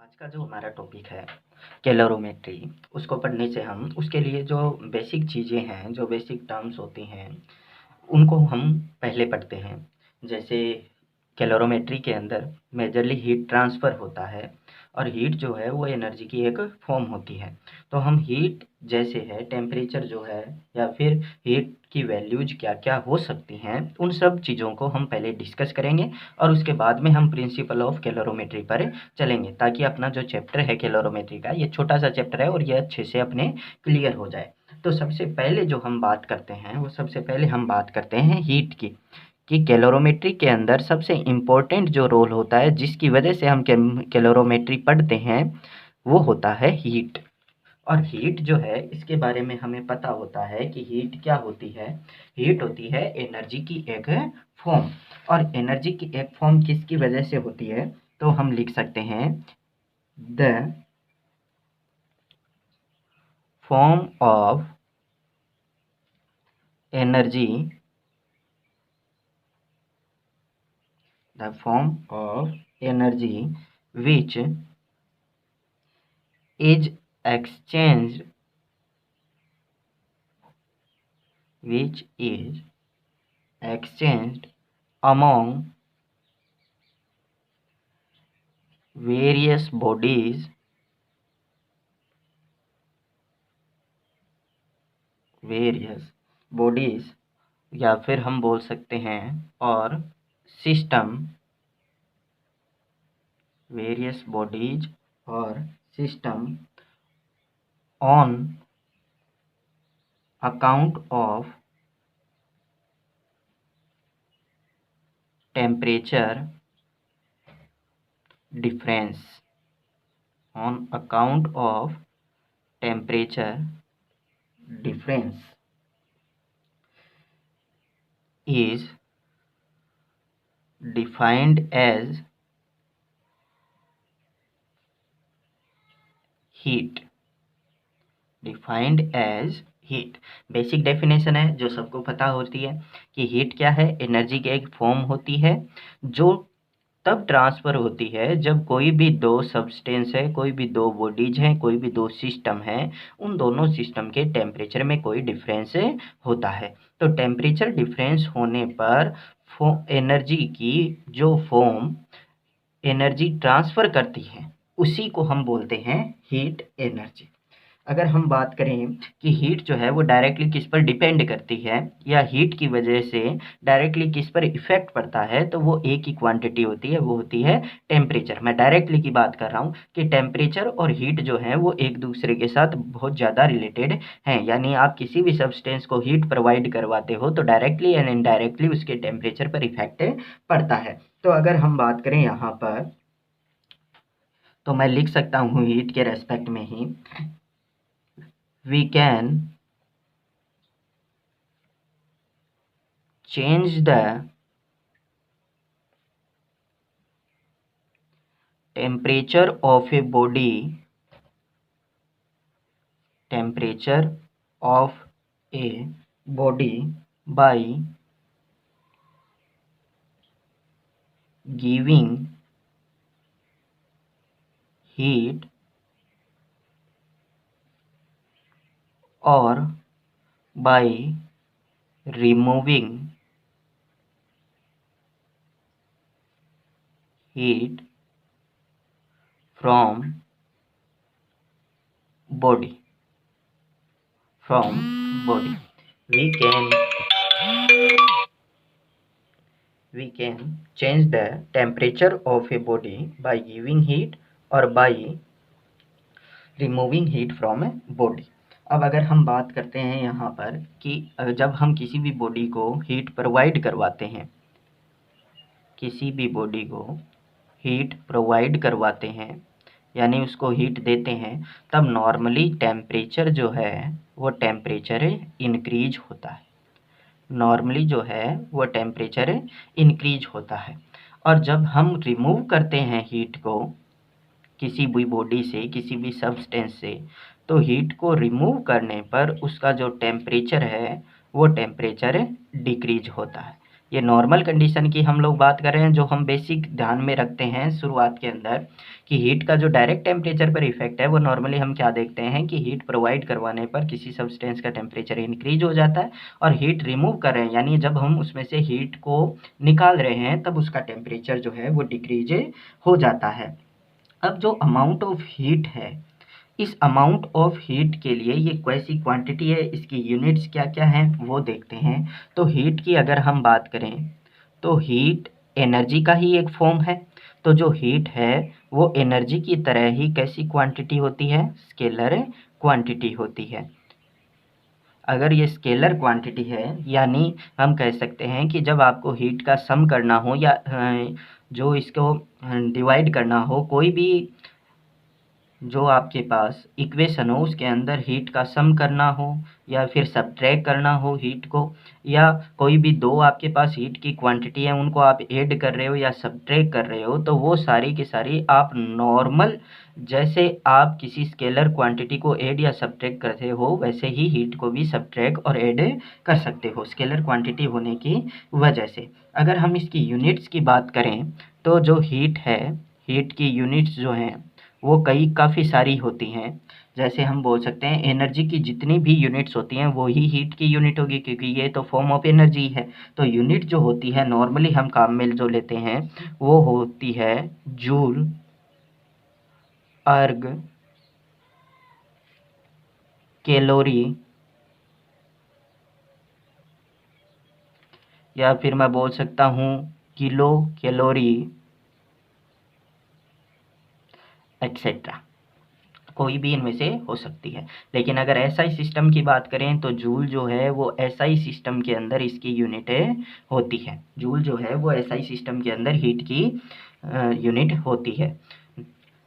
आज का जो हमारा टॉपिक है कैलोरीमेट्री, उसको पढ़ने से हम उसके लिए जो बेसिक चीज़ें हैं, जो बेसिक टर्म्स होती हैं, उनको हम पहले पढ़ते हैं। जैसे कैलोरीमेट्री के अंदर मेजरली हीट ट्रांसफ़र होता है और हीट जो है वो एनर्जी की एक फॉर्म होती है। तो हम हीट जैसे है टेम्परेचर जो है या फिर हीट की वैल्यूज क्या क्या हो सकती हैं, उन सब चीज़ों को हम पहले डिस्कस करेंगे और उसके बाद में हम प्रिंसिपल ऑफ कैलोरीमेट्री पर चलेंगे, ताकि अपना जो चैप्टर है कैलोरीमेट्री का, ये छोटा सा चैप्टर है और ये अच्छे से अपने क्लियर हो जाए। तो सबसे पहले जो हम बात करते हैं वो सबसे पहले हम बात करते हैं हीट की, कि कैलोरीमेट्री के अंदर सबसे इम्पोर्टेंट जो रोल होता है, जिसकी वजह से हम कैलोरीमेट्री पढ़ते हैं, वो होता है हीट। और हीट जो है, इसके बारे में हमें पता होता है कि हीट क्या होती है। हीट होती है एनर्जी की एक फॉर्म। और एनर्जी की एक फॉर्म किसकी वजह से होती है, तो हम लिख सकते हैं the form of energy, the form of energy which is exchanged among various bodies या फिर हम बोल सकते हैं और सिस्टम, वेरियस बॉडीज और system on account of temperature difference, on account of temperature difference is defined as heat, basic definition है जो सबको पता होती है कि हीट क्या है। एनर्जी की एक फॉर्म होती है जो तब ट्रांसफ़र होती है जब कोई भी दो सब्सटेंस है, कोई भी दो बॉडीज हैं, कोई भी दो सिस्टम है, उन दोनों सिस्टम के टेम्परेचर में कोई डिफरेंस होता है। तो टेम्परेचर डिफरेंस होने पर एनर्जी की जो फॉर्म एनर्जी ट्रांसफ़र करती है, उसी को हम बोलते हैं हीट एनर्जी। अगर हम बात करें कि हीट जो है वो डायरेक्टली किस पर डिपेंड करती है या हीट की वजह से डायरेक्टली किस पर इफ़ेक्ट पड़ता है, तो वो एक ही क्वांटिटी होती है, वो होती है टेम्परेचर। मैं डायरेक्टली की बात कर रहा हूँ कि टेम्परेचर और हीट जो है वो एक दूसरे के साथ बहुत ज़्यादा रिलेटेड हैं। यानी आप किसी भी सब्सटेंस को हीट प्रोवाइड करवाते हो तो डायरेक्टली एंड इनडायरेक्टली उसके टेम्परेचर पर इफेक्ट पड़ता है। तो अगर हम बात करें यहाँ पर, तो मैं लिख सकता हूँ हीट के रेस्पेक्ट में ही, we can change the temperature of a body by giving heat or by removing heat from body. We can change the temperature of a body by giving heat or by removing heat from a body. अब अगर हम बात करते हैं यहाँ पर कि जब हम किसी भी बॉडी को हीट प्रोवाइड करवाते हैं, किसी भी बॉडी को हीट प्रोवाइड करवाते हैं यानी उसको हीट देते हैं, तब नॉर्मली टेम्परेचर जो है वो टेम्परेचर इंक्रीज होता है। नॉर्मली जो है वो टेम्परेचर इंक्रीज होता है। और जब हम रिमूव करते हैं हीट को किसी भी बॉडी से, किसी भी सब्सटेंस से, तो हीट को रिमूव करने पर उसका जो टेम्परेचर है वो टेम्परेचर डिक्रीज होता है। ये नॉर्मल कंडीशन की हम लोग बात कर रहे हैं, जो हम बेसिक ध्यान में रखते हैं शुरुआत के अंदर कि हीट का जो डायरेक्ट टेम्परेचर पर इफेक्ट है वो नॉर्मली हम क्या देखते हैं कि हीट प्रोवाइड करवाने पर किसी सब्सटेंस का टेम्परेचर इंक्रीज हो जाता है, और हीट रिमूव कर रहे हैं यानी जब हम उसमें से हीट को निकाल रहे हैं तब उसका टेम्परेचर जो है वो डिक्रीज हो जाता है। अब जो अमाउंट ऑफ हीट है, इस अमाउंट ऑफ हीट के लिए ये कैसी क्वांटिटी है, इसकी यूनिट्स क्या क्या हैं वो देखते हैं। तो हीट की अगर हम बात करें तो हीट एनर्जी का ही एक फॉर्म है। तो जो हीट है वो एनर्जी की तरह ही कैसी क्वांटिटी होती है, स्केलर क्वांटिटी होती है। अगर ये स्केलर क्वांटिटी है यानी हम कह सकते हैं कि जब आपको हीट का सम करना हो या जो इसको डिवाइड करना हो, कोई भी जो आपके पास इक्वेशन हो उसके अंदर हीट का सम करना हो या फिर सब्ट्रैक्ट करना हो हीट को, या कोई भी दो आपके पास हीट की क्वांटिटी है उनको आप ऐड कर रहे हो या सब्ट्रैक्ट कर रहे हो, तो वो सारी की सारी आप नॉर्मल जैसे आप किसी स्केलर क्वांटिटी को ऐड या सब्ट्रैक्ट करते हो वैसे ही हीट को भी सब्ट्रैक्ट और ऐड कर सकते हो स्केलर क्वांटिटी होने की वजह से। अगर हम इसकी यूनिट्स की बात करें तो जो हीट है, हीट की यूनिट्स जो हैं वो काफ़ी सारी होती हैं। जैसे हम बोल सकते हैं एनर्जी की जितनी भी यूनिट्स होती हैं वो ही हीट की यूनिट होगी, क्योंकि ये तो फॉर्म ऑफ एनर्जी है। तो यूनिट जो होती है नॉर्मली हम काम में जो लेते हैं वो होती है जूल, अर्ग, कैलोरी, या फिर मैं बोल सकता हूँ किलो कैलोरी एक्सेट्रा, कोई भी इनमें से हो सकती है। लेकिन अगर एसआई सिस्टम की बात करें तो जूल जो है वो एसआई सिस्टम के अंदर इसकी यूनिटें होती है। जूल जो है वो एसआई सिस्टम के अंदर हीट की यूनिट होती है।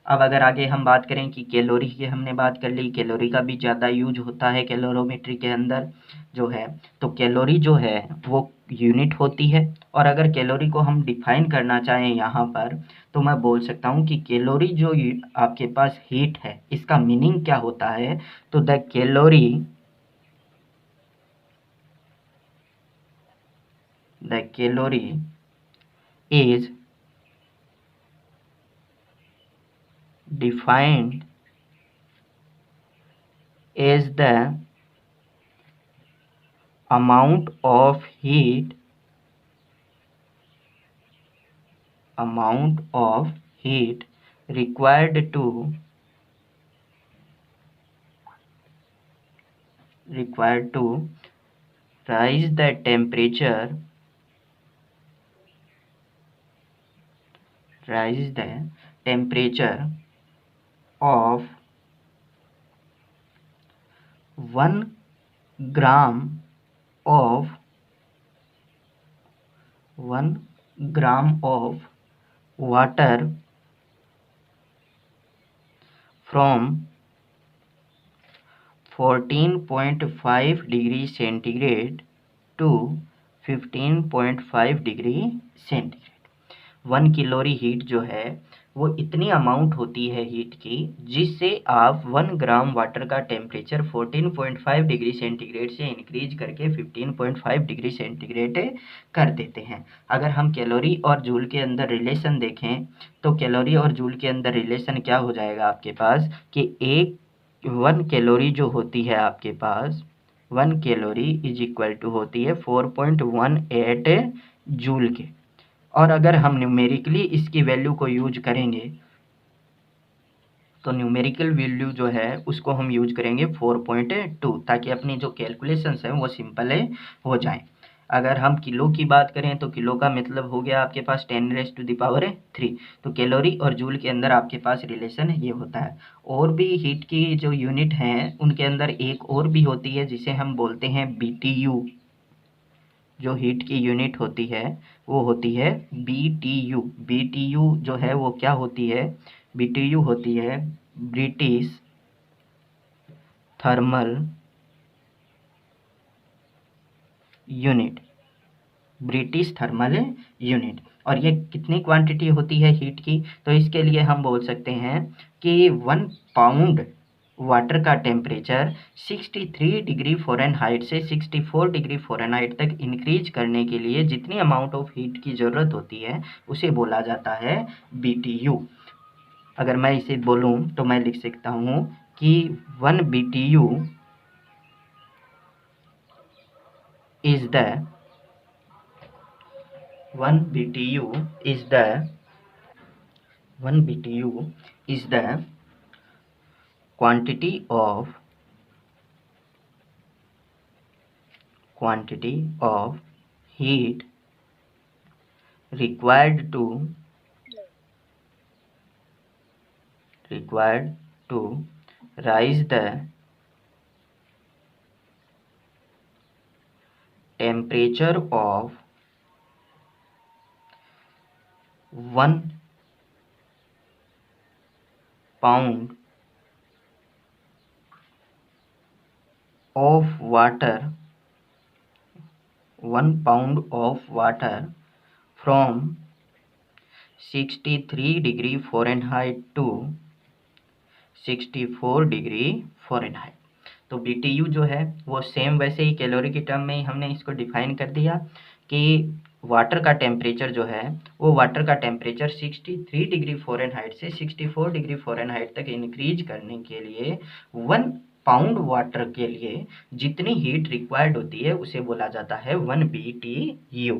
अब अगर आगे हम बात करें कि कैलोरी की हमने बात कर ली, कैलोरी का भी ज़्यादा यूज होता है कैलोरीमेट्री के अंदर जो है। तो कैलोरी जो है वो यूनिट होती है, और अगर कैलोरी को हम डिफाइन करना चाहें यहाँ पर तो मैं बोल सकता हूँ कि कैलोरी जो आपके पास हीट है इसका मीनिंग क्या होता है। तो the calorie is defined as the amount of heat required to rise the temperature of 1 gram of 1 gram of water from 14.5 degree centigrade to 15.5 degree centigrade. 1 calorie heat जो है वो इतनी अमाउंट होती है हीट की जिससे आप 1 ग्राम वाटर का टेम्परेचर 14.5 डिग्री सेंटीग्रेड से इंक्रीज करके 15.5 डिग्री सेंटीग्रेड कर देते हैं। अगर हम कैलोरी और जूल के अंदर रिलेशन देखें तो कैलोरी और जूल के अंदर रिलेशन क्या हो जाएगा आपके पास कि 1 कैलोरी जो होती है आपके पास 1 कैलोरी इज इक्वल टू होती है 4.18 जूल के। और अगर हम न्यूमेरिकली इसकी वैल्यू को यूज करेंगे तो न्यूमेरिकल वैल्यू जो है उसको हम यूज करेंगे 4.2, ताकि अपनी जो कैलकुलेशंस हैं वो सिंपल हो जाएं। अगर हम किलो की बात करें तो किलो का मतलब हो गया आपके पास 10⁻³ तो कैलोरी और जूल के अंदर आपके पास रिलेशन ये होता है। और भी हीट की जो यूनिट हैं उनके अंदर एक और भी होती है जिसे हम बोलते हैं BTU। जो हीट की यूनिट होती है वो होती है BTU। BTU जो है वो क्या होती है, BTU होती है British thermal unit. British thermal unit. और ये कितनी क्वांटिटी होती है हीट की, तो इसके लिए हम बोल सकते हैं कि 1 पाउंड वाटर का टेम्परेचर 63 डिग्री फ़ारेनहाइट से 64 डिग्री फ़ारेनहाइट तक इंक्रीज करने के लिए जितनी अमाउंट ऑफ हीट की ज़रूरत होती है उसे बोला जाता है BTU। अगर मैं इसे बोलूं तो मैं लिख सकता हूं कि 1 BTU is the 1 BTU is the 1 BTU is the quantity of heat required to rise the temperature of 1 pound of water 1 pound of water from 63 degree Fahrenheit to 64 degree Fahrenheit. तो BTU जो है वो same वैसे ही calorie की term में ही हमने इसको define कर दिया कि वाटर का टेम्परेचर जो है वो वाटर का टेम्परेचर 63 डिग्री फ़ारेनहाइट से 64 डिग्री फ़ारेनहाइट तक इंक्रीज करने के लिए 1 पाउंड वाटर के लिए जितनी हीट रिक्वायर्ड होती है उसे बोला जाता है 1 BTU।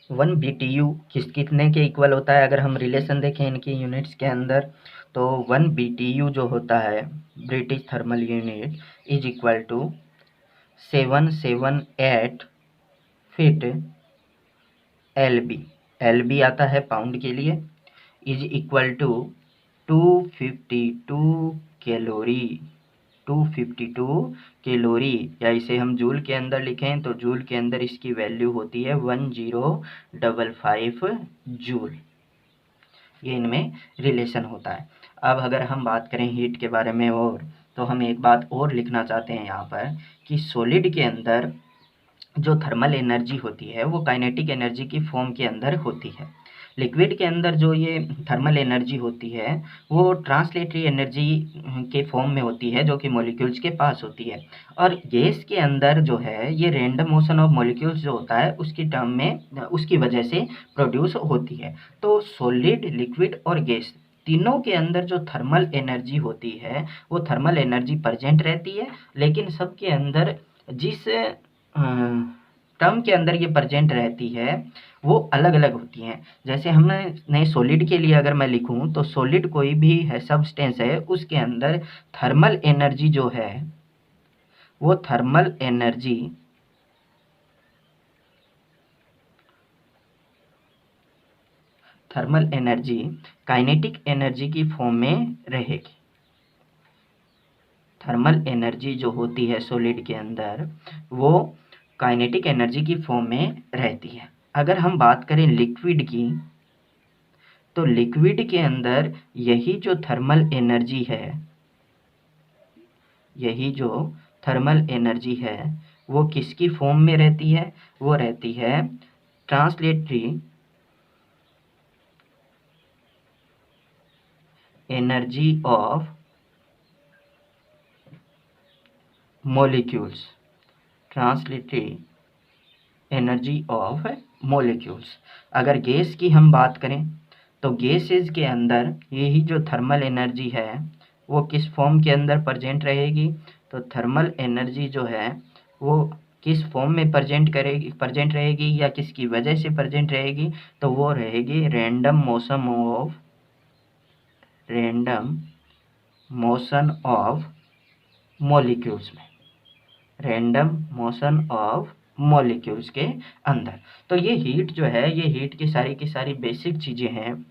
1 BTU कितने के इक्वल होता है? अगर हम रिलेशन देखें इनकी यूनिट्स के अंदर तो 1 BTU जो होता है British thermal unit is equal to 778 feet LB आता है पाउंड के लिए, is equal to 252 calorie 252 calorie, या इसे हम जूल के अंदर लिखें तो जूल के अंदर इसकी वैल्यू होती है 1055 जूल। ये इनमें रिलेशन होता है। अब अगर हम बात करें हीट के बारे में और तो हम एक बात और लिखना चाहते हैं यहाँ पर कि सॉलिड के अंदर जो थर्मल एनर्जी होती है वो काइनेटिक एनर्जी की फॉर्म के अंदर होती है। लिक्विड के अंदर जो ये थर्मल एनर्जी होती है वो ट्रांसलेटरी एनर्जी के फॉर्म में होती है जो कि मॉलिक्यूल्स के पास होती है, और गैस के अंदर जो है ये रैंडम मोशन ऑफ मॉलिक्यूल्स जो होता है उसकी टर्म में उसकी वजह से प्रोड्यूस होती है। तो सॉलिड, लिक्विड और गैस तीनों के अंदर जो थर्मल एनर्जी होती है वो थर्मल एनर्जी प्रेजेंट रहती है, लेकिन सबके अंदर जिस टर्म के अंदर ये प्रेजेंट रहती है वो अलग अलग होती हैं। जैसे हमने सॉलिड के लिए अगर मैं लिखूं तो सॉलिड कोई भी है सब्सटेंस है उसके अंदर थर्मल एनर्जी जो है वो थर्मल एनर्जी काइनेटिक एनर्जी की फॉर्म में रहेगी। थर्मल एनर्जी जो होती है सॉलिड के अंदर वो काइनेटिक एनर्जी की फॉर्म में रहती है। अगर हम बात करें लिक्विड की तो लिक्विड के अंदर यही जो थर्मल एनर्जी है वो किसकी फॉर्म में रहती है? वो रहती है translatory energy of molecules, translatory energy of molecules. अगर गैस की हम बात करें तो गैसेस के अंदर यही जो थर्मल एनर्जी है वो किस फॉर्म के अंदर प्रेजेंट रहेगी? तो थर्मल एनर्जी जो है वो किस फॉर्म में प्रेजेंट रहेगी या किसकी वजह से प्रेजेंट रहेगी? तो वो रहेगी रैंडम मोशन ऑफ मॉलिक्यूल्स में, रैंडम मोशन ऑफ मॉलिक्यूल्स के अंदर। तो ये हीट जो है ये हीट की सारी बेसिक चीज़ें हैं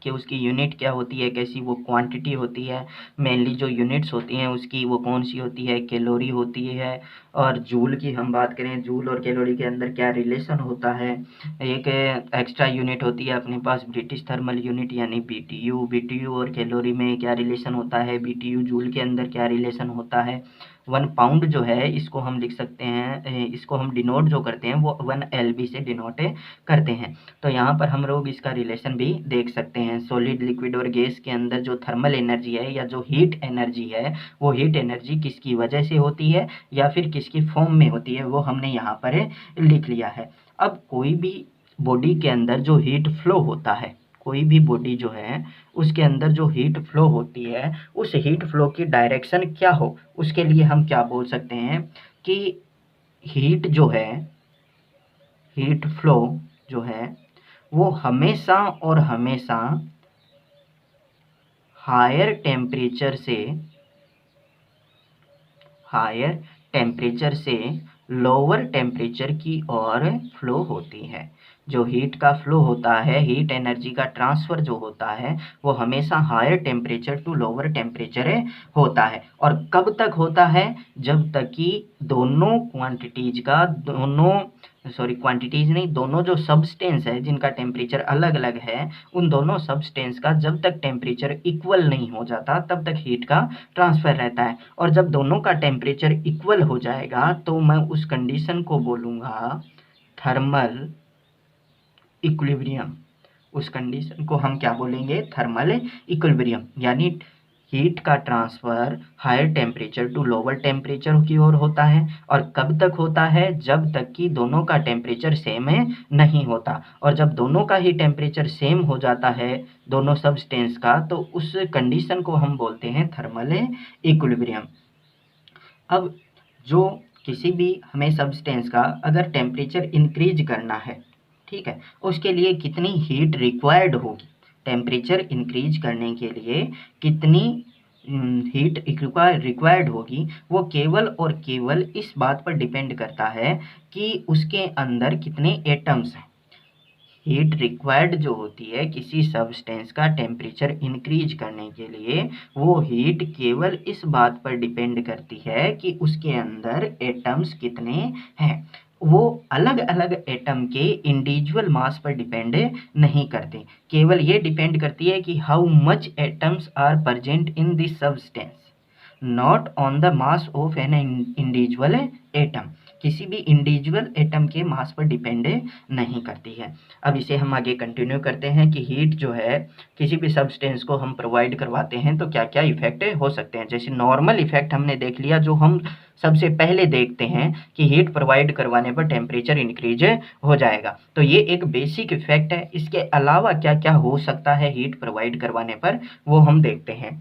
कि उसकी यूनिट क्या होती है, कैसी वो क्वांटिटी होती है, मेनली जो यूनिट्स होती हैं उसकी वो कौन सी होती है, कैलोरी होती है, और जूल की हम बात करें जूल और कैलोरी के अंदर क्या रिलेशन होता है। एक एक्स्ट्रा यूनिट होती है अपने पास ब्रिटिश थर्मल यूनिट यानी BTU और कैलोरी में क्या रिलेशन होता है, BTU जूल के अंदर क्या रिलेशन होता है, 1 पाउंड जो है इसको हम लिख सकते हैं, इसको हम डिनोट जो करते हैं वो 1 LB से डिनोट करते हैं। तो यहाँ पर हम लोग इसका रिलेशन भी देख सकते हैं। सॉलिड, लिक्विड और गैस के अंदर जो थर्मल एनर्जी है या जो हीट एनर्जी है, वो हीट एनर्जी किसकी वजह से होती है या फिर किसकी फॉर्म में होती है, वो हमने यहाँ पर लिख लिया है। अब कोई भी बॉडी के अंदर जो हीट फ्लो होता है, कोई भी बॉडी जो है उसके अंदर जो हीट फ्लो होती है, उस हीट फ्लो की डायरेक्शन क्या हो, उसके लिए हम क्या बोल सकते हैं कि हीट जो है, हीट फ्लो जो है वो हमेशा और हमेशा हायर टेम्परेचर से लोअर टेम्परेचर की ओर फ्लो होती है। जो हीट का फ्लो होता है, हीट एनर्जी का ट्रांसफ़र जो होता है, वो हमेशा higher temperature to lower temperature होता है। और कब तक होता है? जब तक कि दोनों क्वांटिटीज़ नहीं, दोनों जो सब्सटेंस है जिनका टेम्परेचर अलग अलग है, उन दोनों सब्सटेंस का जब तक टेम्परेचर इक्वल नहीं हो जाता तब तक हीट का ट्रांसफ़र रहता है। और जब दोनों का टेम्परेचर इक्वल हो जाएगा तो मैं उस कंडीशन को बोलूँगा थर्मल इक्विलिब्रियम। उस कंडीशन को हम क्या बोलेंगे? Thermal equilibrium. यानी हीट का transfer higher temperature to lower temperature की ओर होता है। और कब तक होता है? जब तक कि दोनों का टेम्परेचर सेम नहीं होता। और जब दोनों का ही टेम्परेचर सेम हो जाता है, दोनों सब्सटेंस का, तो उस कंडीशन को हम बोलते हैं थर्मल इक्विलिब्रियम। अब जो किसी भी हमें सब्सटेंस का अगर टेम्परेचर इंक्रीज करना है, ठीक है, उसके लिए कितनी हीट रिक्वायर्ड होगी, टेम्परेचर इंक्रीज करने के लिए कितनी हीट रिक्वायर्ड होगी, वो केवल और केवल इस बात पर डिपेंड करता है कि उसके अंदर कितने एटम्स हैं। हीट रिक्वायर्ड जो होती है किसी सब्सटेंस का टेम्परेचर इंक्रीज करने के लिए, वो हीट केवल इस बात पर डिपेंड करती है कि उसके अंदर एटम्स कितने हैं। वो अलग अलग एटम के इंडिविजुअल मास पर डिपेंड नहीं करते, केवल ये डिपेंड करती है कि how much atoms are present in this substance, not on the mass of an individual atom. किसी भी इंडिविजुअल एटम के मास पर डिपेंड नहीं करती है। अब इसे हम आगे कंटिन्यू करते हैं कि हीट जो है किसी भी सब्सटेंस को हम प्रोवाइड करवाते हैं तो क्या क्या इफेक्ट हो सकते हैं। जैसे नॉर्मल इफेक्ट हमने देख लिया, जो हम सबसे पहले देखते हैं कि हीट प्रोवाइड करवाने पर टेम्परेचर इंक्रीज हो जाएगा, तो ये एक बेसिक इफेक्ट है। इसके अलावा क्या क्या हो सकता है हीट प्रोवाइड करवाने पर, वो हम देखते हैं।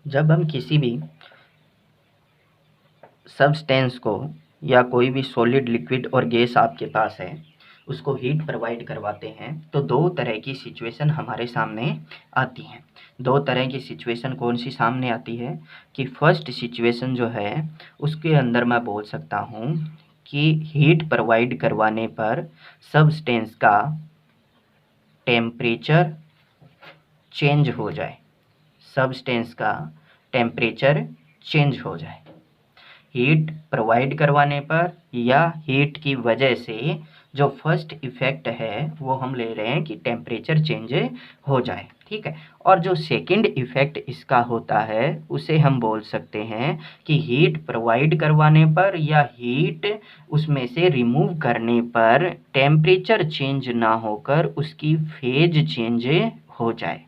जब हम किसी भी सब्सटेंस को या कोई भी सॉलिड, लिक्विड और गैस आपके पास है, उसको हीट प्रोवाइड करवाते हैं, तो दो तरह की सिचुएशन हमारे सामने आती हैं। दो तरह की सिचुएशन कौन सी सामने आती है कि फर्स्ट सिचुएशन जो है उसके अंदर मैं बोल सकता हूँ कि हीट प्रोवाइड करवाने पर सब्सटेंस का टेम्परेचर चेंज हो जाए, सब्सटेंस का टेम्परेचर चेंज हो जाए। हीट प्रोवाइड करवाने पर या हीट की वजह से जो फर्स्ट इफेक्ट है वो हम ले रहे हैं कि टेम्परेचर चेंज हो जाए, ठीक है। और जो सेकंड इफेक्ट इसका होता है उसे हम बोल सकते हैं कि हीट प्रोवाइड करवाने पर या हीट उसमें से रिमूव करने पर टेम्परेचर चेंज ना होकर उसकी फेज चेंज हो जाए।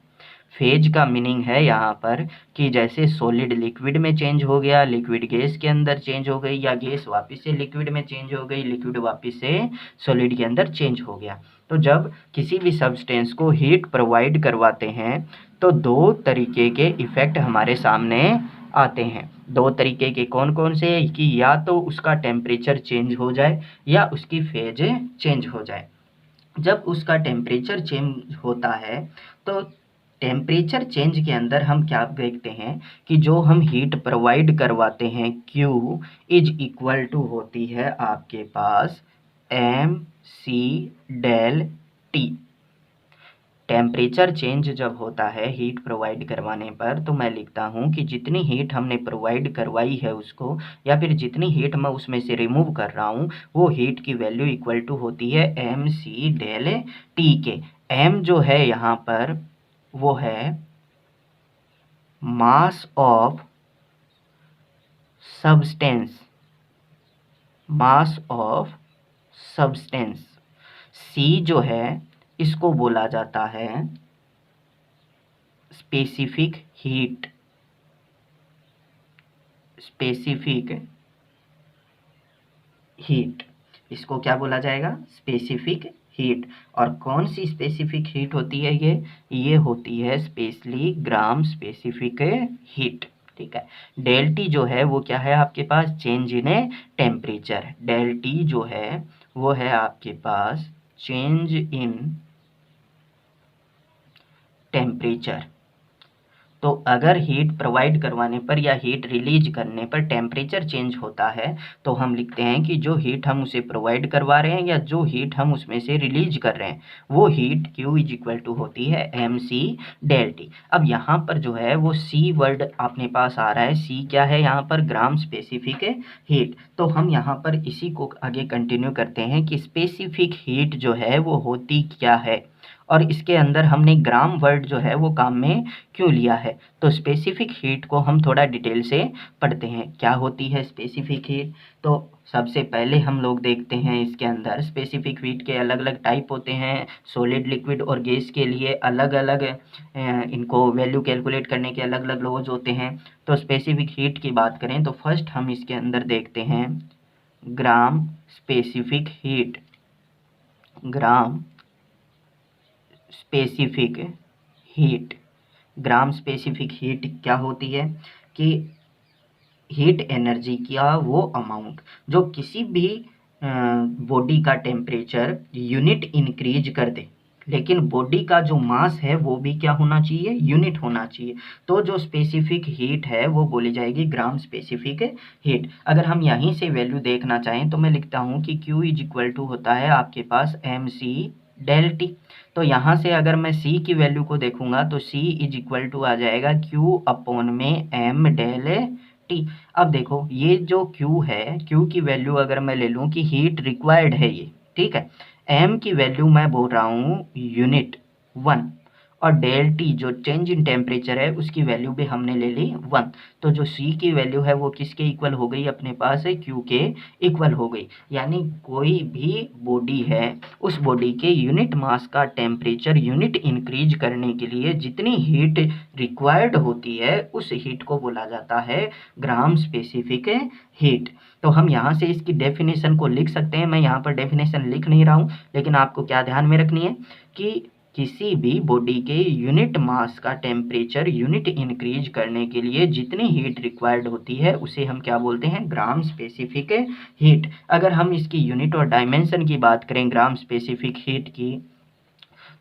फेज का मीनिंग है यहाँ पर कि जैसे सॉलिड लिक्विड में चेंज हो गया, लिक्विड गैस के अंदर चेंज हो गई, या गैस वापस से लिक्विड में चेंज हो गई, लिक्विड वापस से सॉलिड के अंदर चेंज हो गया। तो जब किसी भी सब्सटेंस को हीट प्रोवाइड करवाते हैं तो दो तरीके के इफ़ेक्ट हमारे सामने आते हैं। दो तरीके के कौन कौन से? कि या तो उसका टेम्परेचर चेंज हो जाए या उसकी फेज चेंज हो जाए। जब उसका टेम्परेचर चेंज होता है तो टेम्परेचर चेंज के अंदर हम क्या देखते हैं कि जो हम हीट प्रोवाइड करवाते हैं Q इज इक्वल टू होती है आपके पास mc del T। Temperature change जब होता है हीट प्रोवाइड करवाने पर, तो मैं लिखता हूँ कि जितनी हीट हमने प्रोवाइड करवाई है उसको, या फिर जितनी हीट मैं उसमें से रिमूव कर रहा हूँ, वो हीट की वैल्यू इक्वल टू होती है mc डेल T के। m जो है यहाँ पर वो है mass of substance, mass of substance. C जो है इसको बोला जाता है स्पेसिफिक हीट, स्पेसिफिक हीट, इसको क्या बोला जाएगा? Specific heat. और कौन सी स्पेसिफिक हीट होती है? ये होती है स्पेशली ग्राम स्पेसिफिक हीट। ठीक है। डेल टी जो है वो क्या है आपके पास? Change in a temperature. Del T जो है वो है आपके पास चेंज इन टेम्परेचर। तो अगर हीट प्रोवाइड करवाने पर या हीट रिलीज करने पर टेम्परेचर चेंज होता है तो हम लिखते हैं कि जो हीट हम उसे प्रोवाइड करवा रहे हैं या जो हीट हम उसमें से रिलीज कर रहे हैं वो heat Q is equal to होती है mc डेल टी। अब यहाँ पर जो है वो C वर्ड अपने पास आ रहा है। C क्या है यहाँ पर? ग्राम स्पेसिफिक हीट। तो हम यहाँ पर इसी को आगे कंटिन्यू करते हैं कि स्पेसिफिक हीट जो है वो होती क्या है और इसके अंदर हमने ग्राम वर्ड जो है वो काम में क्यों लिया है। तो स्पेसिफिक हीट को हम थोड़ा डिटेल से पढ़ते हैं। क्या होती है स्पेसिफिक हीट? तो सबसे पहले हम लोग देखते हैं इसके अंदर स्पेसिफिक हीट के अलग अलग टाइप होते हैं। सॉलिड, लिक्विड और गैस के लिए अलग अलग इनको वैल्यू कैलकुलेट करने के अलग अलग लॉज होते हैं। तो स्पेसिफिक हीट की बात करें तो फर्स्ट हम इसके अंदर देखते हैं ग्राम स्पेसिफिक हीट। ग्राम स्पेसिफिक हीट, ग्राम स्पेसिफिक हीट क्या होती है कि हीट एनर्जी का वो अमाउंट जो किसी भी बॉडी का टेम्परेचर यूनिट इंक्रीज कर दे, लेकिन बॉडी का जो मास है वो भी क्या होना चाहिए? यूनिट होना चाहिए। तो जो स्पेसिफिक हीट है वो बोली जाएगी ग्राम स्पेसिफिक हीट। अगर हम यहीं से वैल्यू देखना चाहें तो मैं लिखता हूँ कि Q इज इक्वल टू होता है आपके पास mc डेल टी। तो यहाँ से अगर मैं C की वैल्यू को देखूंगा तो C इज इक्वल टू आ जाएगा Q अपॉन में m डेल टी। अब देखो ये जो Q है, Q की वैल्यू अगर मैं ले लूँ कि हीट रिक्वायर्ड है ये, ठीक है। m की वैल्यू मैं बोल रहा हूँ यूनिट 1 और डेल टी जो चेंज इन टेम्परेचर है उसकी वैल्यू भी हमने ले ली 1। तो जो C की वैल्यू है वो किसके इक्वल हो गई? अपने पास है Q के इक्वल हो गई। यानी कोई भी बॉडी है उस बॉडी के यूनिट मास का टेम्परेचर यूनिट इंक्रीज करने के लिए जितनी हीट रिक्वायर्ड होती है उस हीट को बोला जाता है ग्राम स्पेसिफिक हीट। तो हम यहाँ से इसकी डेफिनेशन को लिख सकते हैं। मैं यहाँ पर डेफिनेशन लिख नहीं रहा हूँ, लेकिन आपको क्या ध्यान में रखनी है कि किसी भी बॉडी के यूनिट मास का टेम्परेचर यूनिट इंक्रीज करने के लिए जितनी हीट रिक्वायर्ड होती है उसे हम क्या बोलते हैं? ग्राम स्पेसिफिक हीट। अगर हम इसकी यूनिट और डायमेंशन की बात करें ग्राम स्पेसिफिक हीट की,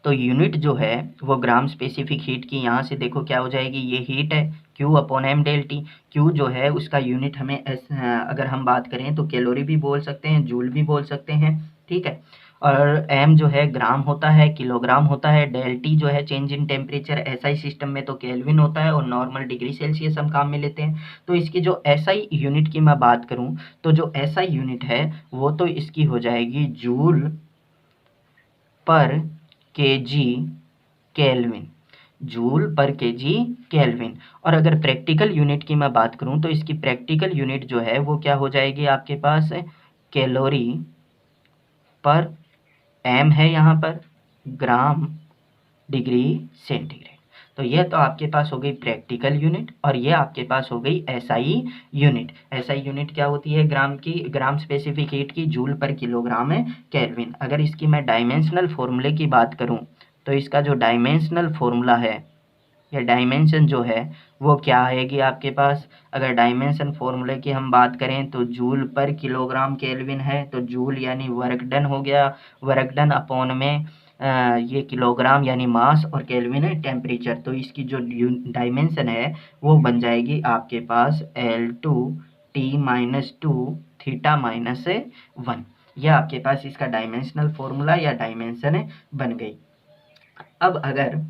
तो यूनिट जो है वो ग्राम स्पेसिफिक हीट की यहाँ से देखो क्या हो जाएगी? ये हीट है Q upon m del T. Q जो है उसका यूनिट हमें अगर हम बात करें तो कैलोरी भी बोल सकते हैं, जूल भी बोल सकते हैं, ठीक है। और m जो है ग्राम होता है, किलोग्राम होता है। डेल टी जो है change in temperature, SI system में तो केल्विन होता है और नॉर्मल डिग्री सेल्सियस हम काम में लेते हैं। तो इसकी जो एसआई यूनिट की मैं बात करूं तो जो एसआई यूनिट है वो तो इसकी हो जाएगी जूल पर केजी केल्विन, जूल पर केजी केल्विन। और अगर प्रैक्टिकल यूनिट की मैं बात करूं तो इसकी प्रैक्टिकल यूनिट जो है वो क्या हो जाएगी आपके पास? कैलोरी पर m है यहाँ पर ग्राम डिग्री सेंटीग्रेड। तो यह तो आपके पास हो गई प्रैक्टिकल यूनिट और ये आपके पास हो गई एसआई यूनिट। एसआई यूनिट क्या होती है? ग्राम की, ग्राम स्पेसिफिक हीट की जूल पर किलोग्राम है केल्विन। अगर इसकी मैं डायमेंशनल फॉर्मूले की बात करूं तो इसका जो डायमेंशनल फॉर्मूला है या डायमेंशन जो है वो क्या आएगी आपके पास? अगर डायमेंशन फॉर्मूले की हम बात करें तो जूल पर किलोग्राम केल्विन है तो जूल यानी वर्क डन हो गया, वर्क डन अपॉन में ये किलोग्राम यानी मास और केल्विन है टेम्परेचर। तो इसकी जो डायमेंशन है वो बन जाएगी आपके पास L2T-2 थीटा माइनस 1। यह आपके पास इसका डायमेंशनल फॉर्मूला या डायमेंशन बन गई। अब अगर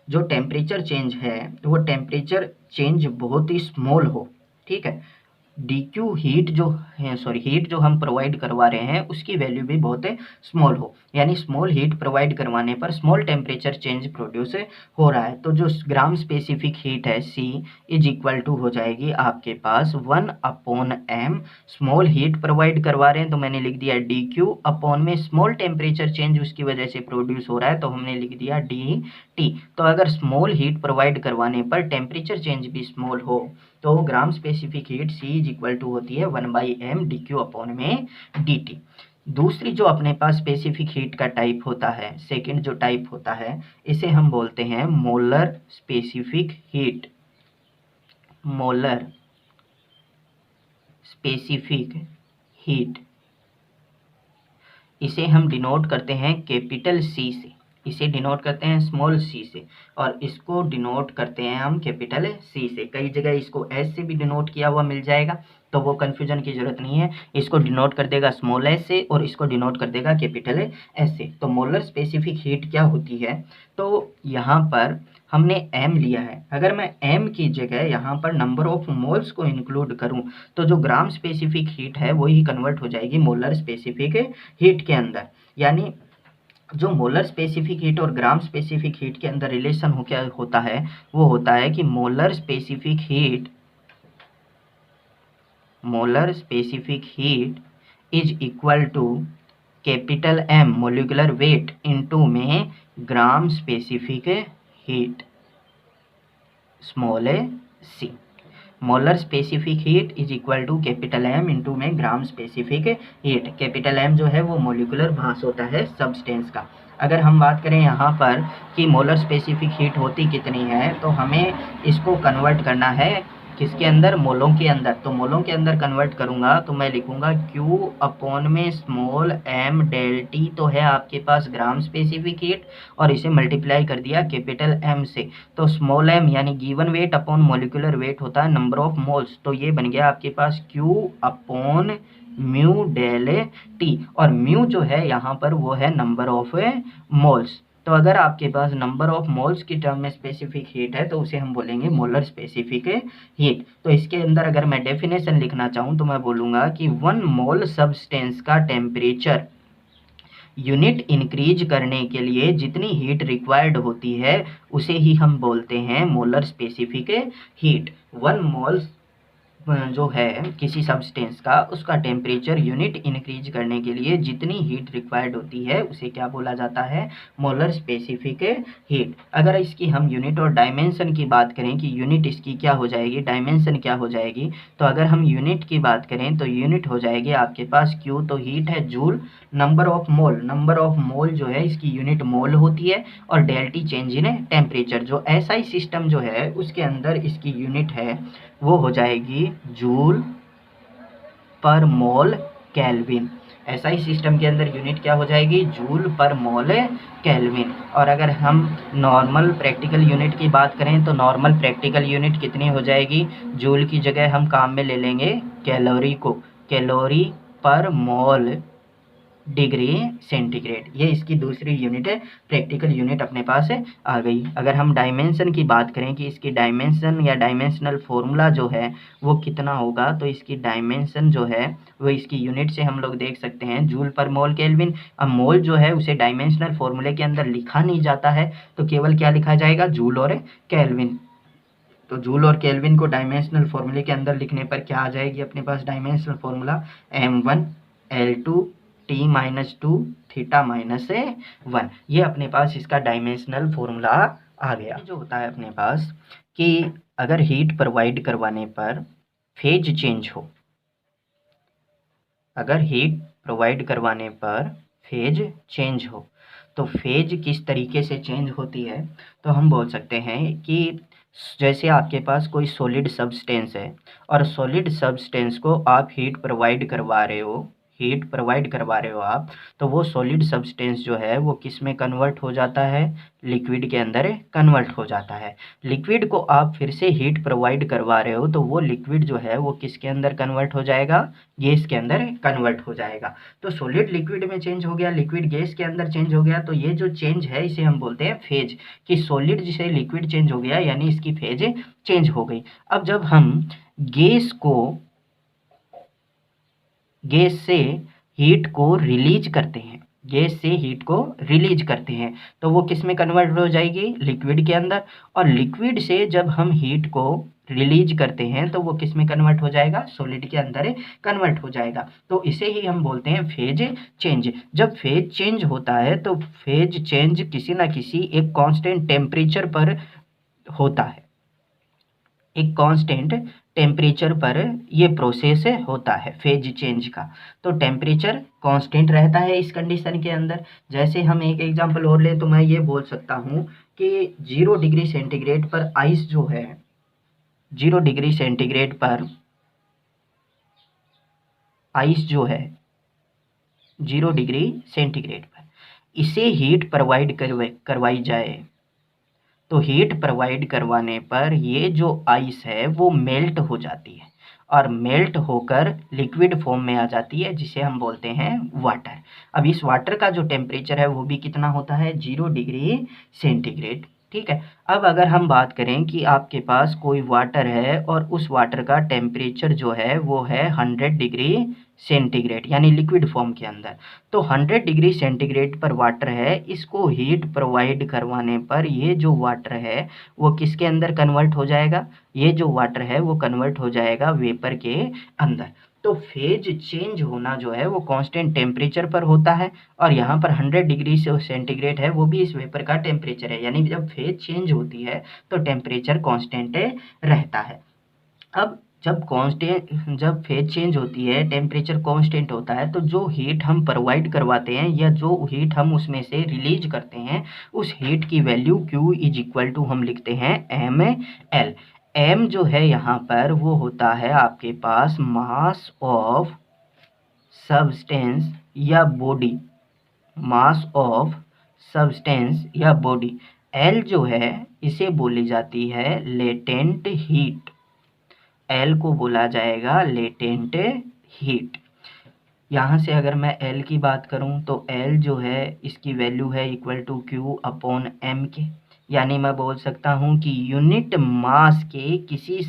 जो टेम्परेचर चेंज है वो टेम्परेचर चेंज बहुत ही स्मॉल हो, ठीक है, DQ हीट जो है, सॉरी, हीट जो हम प्रोवाइड करवा रहे हैं उसकी वैल्यू भी बहुत स्मॉल हो, यानी स्मॉल हीट प्रोवाइड करवाने पर स्मॉल टेम्परेचर चेंज प्रोड्यूस हो रहा है। तो जो ग्राम स्पेसिफिक हीट है C इज इक्वल टू हो जाएगी आपके पास 1/m। स्मॉल हीट प्रोवाइड करवा रहे हैं तो मैंने लिख दिया DQ, अपॉन में स्मॉल टेम्परेचर चेंज उसकी वजह से प्रोड्यूस हो रहा है तो हमने लिख दिया DT। तो अगर स्मॉल हीट प्रोवाइड करवाने पर टेम्परेचर चेंज भी स्मॉल हो तो gram specific heat C is equal to होती है 1/m DQ अपॉन में DT। दूसरी जो अपने पास स्पेसिफिक हीट का टाइप होता है, सेकंड जो टाइप होता है, इसे हम बोलते हैं molar specific heat. Molar specific heat, इसे हम डिनोट करते हैं कैपिटल C से, इसे डिनोट करते हैं स्मॉल c से, और इसको डिनोट करते हैं हम कैपिटल C से। कई जगह इसको S से भी डिनोट किया हुआ मिल जाएगा, तो वो कन्फ्यूजन की जरूरत नहीं है। इसको डिनोट कर देगा स्मॉल s से और इसको डिनोट कर देगा कैपिटल S से। तो मोलर स्पेसिफिक हीट क्या होती है, तो यहाँ पर हमने m लिया है, अगर मैं m की जगह यहाँ पर नंबर ऑफ मोल्स को इंक्लूड करूँ तो जो ग्राम स्पेसिफिक हीट है वही कन्वर्ट हो जाएगी मोलर स्पेसिफिक हीट के अंदर। यानी जो मोलर स्पेसिफिक हीट और ग्राम स्पेसिफिक हीट के अंदर रिलेशन हो क्या होता है, वो होता है कि molar specific heat is equal to capital M molecular weight into में gram specific heat small c। Molar specific heat is equal to capital M into में gram specific heat. Capital M जो है वो मोलिकुलर मास होता है substance का। अगर हम बात करें यहाँ पर कि मोलर स्पेसिफिक हीट होती कितनी है, तो हमें इसको कन्वर्ट करना है किसके अंदर, मोलों के अंदर। तो मोलों के अंदर कन्वर्ट करूँगा तो मैं लिखूँगा Q अपॉन में स्मॉल m डेल T, तो है आपके पास ग्राम स्पेसिफिक हीट, और इसे मल्टीप्लाई कर दिया कैपिटल M से। तो स्मॉल m यानी given weight upon molecular weight होता है नंबर ऑफ मोल्स, तो ये बन गया आपके पास Q upon mu del T, और म्यू जो है यहाँ पर वो है नंबर ऑफ मोल्स। तो अगर आपके पास नंबर ऑफ मोल्स की टर्म में स्पेसिफिक हीट है तो उसे हम बोलेंगे मोलर स्पेसिफिक हीट। तो इसके अंदर अगर मैं डेफिनेशन लिखना चाहूँ तो मैं बोलूँगा कि 1 मोल सब्सटेंस का टेम्परेचर यूनिट इंक्रीज करने के लिए जितनी हीट रिक्वायर्ड होती है उसे ही हम बोलते हैं मोलर स्पेसिफिक हीट। 1 मोल जो है किसी सब्सटेंस का, उसका टेम्परेचर यूनिट इंक्रीज करने के लिए जितनी हीट रिक्वायर्ड होती है उसे क्या बोला जाता है, मोलर स्पेसिफिक हीट। अगर इसकी हम यूनिट और डायमेंशन की बात करें कि यूनिट इसकी क्या हो जाएगी, डायमेंशन क्या हो जाएगी, तो अगर हम यूनिट की बात करें तो यूनिट हो जाएगी आपके पास Q, तो हीट है जूल, नंबर ऑफ मोल जो है इसकी यूनिट मोल होती है, और del T change in temperature. जो SI सिस्टम जो है उसके अंदर इसकी यूनिट है वो हो जाएगी जूल पर मोल केल्विन। SI सिस्टम के अंदर यूनिट क्या हो जाएगी, जूल पर मोल केल्विन। और अगर हम नॉर्मल प्रैक्टिकल यूनिट की बात करें तो नॉर्मल प्रैक्टिकल यूनिट कितनी हो जाएगी, जूल की जगह हम काम में ले लेंगे कैलोरी को, कैलोरी पर मोल डिग्री सेंटीग्रेड। ये इसकी दूसरी यूनिट है, प्रैक्टिकल यूनिट अपने पास आ गई। अगर हम डायमेंशन की बात करें कि इसकी डायमेंशन या डायमेंशनल फॉर्मूला जो है वो कितना होगा, तो इसकी डायमेंशन जो है वो इसकी यूनिट से हम लोग देख सकते हैं जूल पर मोल केल्विन। अब मोल जो है उसे डायमेंशनल फॉर्मूले के अंदर लिखा नहीं जाता है, तो केवल क्या लिखा जाएगा, जूल और केल्विन। तो जूल और केल्विन को डायमेंशनल फॉर्मूले के अंदर लिखने पर क्या आ जाएगी अपने पास dimensional formula, M1 L2 T-2 θ-1। ये अपने पास इसका डायमेंशनल फॉर्मूला आ गया। जो होता है अपने पास कि अगर हीट प्रोवाइड करवाने पर फेज चेंज हो, अगर हीट प्रोवाइड करवाने पर फेज चेंज हो, तो फेज किस तरीके से चेंज होती है, तो हम बोल सकते हैं कि जैसे आपके पास कोई सॉलिड सब्सटेंस है और सॉलिड सब्सटेंस को आप हीट प्रोवाइड करवा रहे हो आप, तो वो सॉलिड सब्सटेंस जो है वो किस में कन्वर्ट हो जाता है, लिक्विड के अंदर कन्वर्ट हो जाता है। लिक्विड को आप फिर से हीट प्रोवाइड करवा रहे हो तो वो लिक्विड जो है वो किसके अंदर कन्वर्ट हो जाएगा, गैस के अंदर कन्वर्ट हो जाएगा। तो सॉलिड लिक्विड में चेंज हो गया, लिक्विड गैस के अंदर चेंज हो गया, तो ये जो चेंज है इसे हम बोलते हैं फेज, कि सॉलिड से लिक्विड चेंज हो गया यानी इसकी फेज चेंज हो गई। अब जब हम गैस को गैस से हीट को रिलीज करते हैं, गैस से हीट को रिलीज करते हैं, तो वो किस में कन्वर्ट हो जाएगी, लिक्विड के अंदर। और लिक्विड से जब हम हीट को रिलीज करते हैं तो वो किस में कन्वर्ट हो जाएगा, सॉलिड के अंदर कन्वर्ट हो जाएगा। तो इसे ही हम बोलते हैं फेज चेंज। जब फेज चेंज होता है तो फेज चेंज किसी ना किसी एक कांस्टेंट टेम्परेचर पर होता है, एक कांस्टेंट टेम्परेचर पर ये प्रोसेस होता है फेज चेंज का। तो टेम्परेचर कांस्टेंट रहता है इस कंडीशन के अंदर। जैसे हम एक एग्जांपल और ले तो मैं ये बोल सकता हूँ कि 0 डिग्री सेंटीग्रेड पर आइस जो है, 0 डिग्री सेंटीग्रेड पर आइस जो है, 0 डिग्री सेंटीग्रेड पर इसे हीट प्रोवाइड करवाई जाए तो हीट प्रोवाइड करवाने पर ये जो आइस है वो मेल्ट हो जाती है और मेल्ट होकर लिक्विड फॉर्म में आ जाती है, जिसे हम बोलते हैं वाटर। अब इस वाटर का जो टेम्परेचर है वो भी कितना होता है, 0 डिग्री सेंटीग्रेड। ठीक है। अब अगर हम बात करें कि आपके पास कोई वाटर है और उस वाटर का टेम्परेचर जो है वो है 100 डिग्री सेंटीग्रेड, यानी लिक्विड फॉर्म के अंदर। तो 100 डिग्री सेंटीग्रेड पर वाटर है, इसको हीट प्रोवाइड करवाने पर ये जो वाटर है वो किसके अंदर कन्वर्ट हो जाएगा, ये जो वाटर है वो कन्वर्ट हो जाएगा वेपर के अंदर। तो फेज चेंज होना जो है वो कांस्टेंट टेम्परेचर पर होता है और यहाँ पर 100 डिग्री सेंटीग्रेड है, वो भी इस वेपर का टेम्परेचर है। यानी जब फेज चेंज होती है तो टेम्परेचर कांस्टेंट रहता है। अब जब फेज चेंज होती है, टेम्परेचर कांस्टेंट होता है, तो जो हीट हम प्रोवाइड करवाते हैं या जो हीट हम उसमें से रिलीज करते हैं, उस हीट की value Q is equal to हम लिखते हैं ml। m जो है यहाँ पर वो होता है आपके पास मास ऑफ सब्सटेंस या बॉडी, मास ऑफ सब्सटेंस या बॉडी। L जो है इसे बोली जाती है लेटेंट हीट, L को बोला जाएगा लेटेंट हीट। यहाँ से अगर मैं L की बात करूँ तो L जो है इसकी वैल्यू है equal to Q upon M के। यानी मैं बोल सकता हूँ कि यूनिट मास के किसी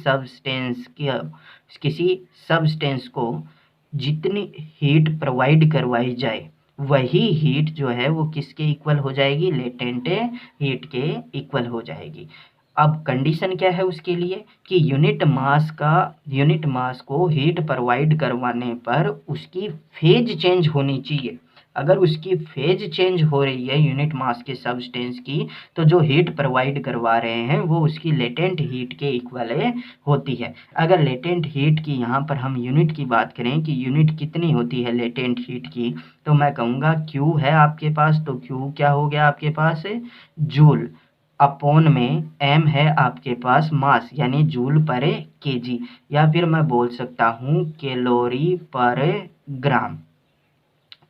सब्सटेंस को जितनी हीट प्रोवाइड करवाई जाए वही हीट जो है वो किसके इक्वल हो जाएगी, लेटेंट हीट के इक्वल हो जाएगी। अब कंडीशन क्या है उसके लिए कि यूनिट मास को हीट प्रोवाइड करवाने पर उसकी फेज चेंज होनी चाहिए। अगर उसकी फेज चेंज हो रही है यूनिट मास के सब्सटेंस की, तो जो हीट प्रोवाइड करवा रहे हैं वो उसकी लेटेंट हीट के इक्वल होती है। अगर लेटेंट हीट की यहाँ पर हम यूनिट की बात करें कि यूनिट कितनी होती है लेटेंट हीट की, तो मैं कहूँगा Q है आपके पास, तो Q क्या हो गया आपके पास, जूल अपॉन में m है आपके पास मास, यानी जूल पर केजी, या फिर मैं बोल सकता हूँ कैलोरी पर ग्राम,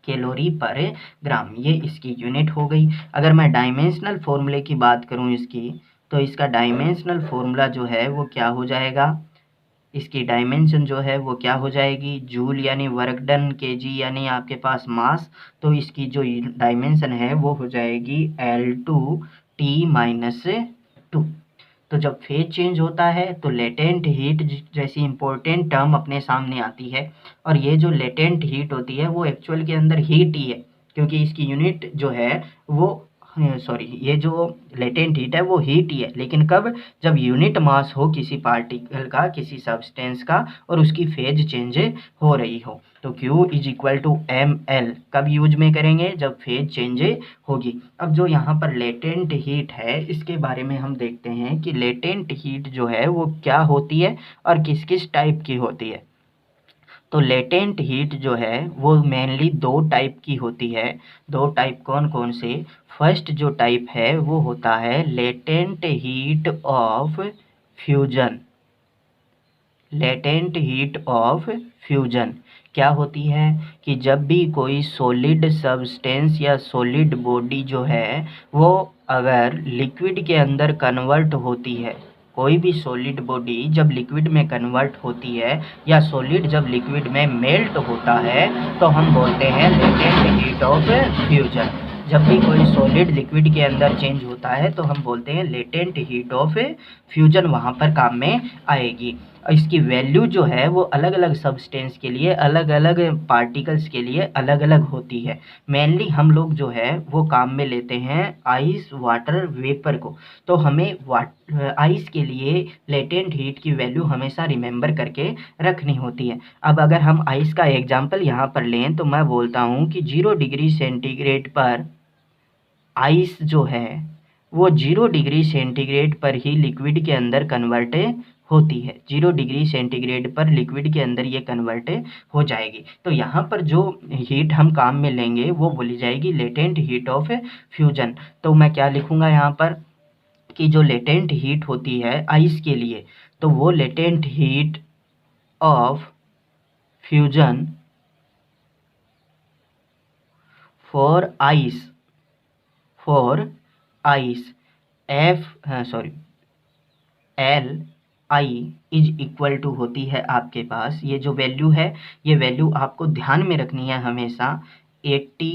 कैलोरी पर ग्राम, ये इसकी यूनिट हो गई। अगर मैं डायमेंशनल फॉर्मूले की बात करूँ इसकी, तो इसका डायमेंशनल फॉर्मूला जो है वो क्या हो जाएगा, इसकी डायमेंशन जो है वो क्या हो जाएगी, जूल यानी वर्क डन, केजी यानी आपके पास मास, तो इसकी जो डायमेंशन है वो हो जाएगी L2T-2। तो जब फेज चेंज होता है तो लेटेंट हीट जैसी इंपॉर्टेंट टर्म अपने सामने आती है, और ये जो लेटेंट हीट होती है वो एक्चुअल के अंदर हीट ही है, क्योंकि इसकी यूनिट जो है वो ये जो लेटेंट हीट है वो हीट ही है, लेकिन कब, जब यूनिट मास हो किसी पार्टिकल का, किसी सब्सटेंस का, और उसकी फेज चेंज हो रही हो। तो Q is equal to ml कब यूज में करेंगे, जब फेज चेंज होगी। अब जो यहाँ पर लेटेंट हीट है इसके बारे में हम देखते हैं कि लेटेंट हीट जो है वो क्या होती है और किस किस टाइप की होती है। तो लेटेंट हीट जो है वो मेनली 2 टाइप की होती है। 2 टाइप कौन कौन से, फर्स्ट जो टाइप है वो होता है latent heat of fusion. Latent heat of fusion क्या होती है कि जब भी कोई सॉलिड सब्सटेंस या सॉलिड बॉडी जो है वो अगर लिक्विड के अंदर कन्वर्ट होती है, कोई भी सॉलिड बॉडी जब लिक्विड में कन्वर्ट होती है या सॉलिड जब लिक्विड में मेल्ट होता है, तो हम बोलते हैं लेटेंट हीट ऑफ फ्यूजन। जब भी कोई सॉलिड लिक्विड के अंदर चेंज होता है तो हम बोलते हैं लेटेंट हीट ऑफ फ्यूजन वहाँ पर काम में आएगी। इसकी वैल्यू जो है वो अलग अलग सब्सटेंस के लिए, अलग अलग पार्टिकल्स के लिए अलग अलग होती है। मेनली हम लोग जो है वो काम में लेते हैं आइस वाटर वेपर को। तो हमें आइस के लिए लेटेंट हीट की वैल्यू हमेशा रिमेंबर करके रखनी होती है। अब अगर हम आइस का एग्जांपल यहाँ पर लें तो मैं बोलता हूँ कि 0 डिग्री सेंटीग्रेड पर आइस जो है वो 0 डिग्री सेंटीग्रेड पर ही लिक्विड के अंदर कन्वर्ट होती है। 0 डिग्री सेंटीग्रेड पर लिक्विड के अंदर ये कन्वर्ट हो जाएगी। तो यहाँ पर जो हीट हम काम में लेंगे वो बोली जाएगी लेटेंट हीट ऑफ फ्यूजन। तो मैं क्या लिखूँगा यहाँ पर कि जो लेटेंट हीट होती है आइस के लिए, तो वो latent heat of fusion for ice L I is equal to होती है आपके पास, ये जो वैल्यू है ये वैल्यू आपको ध्यान में रखनी है हमेशा, 80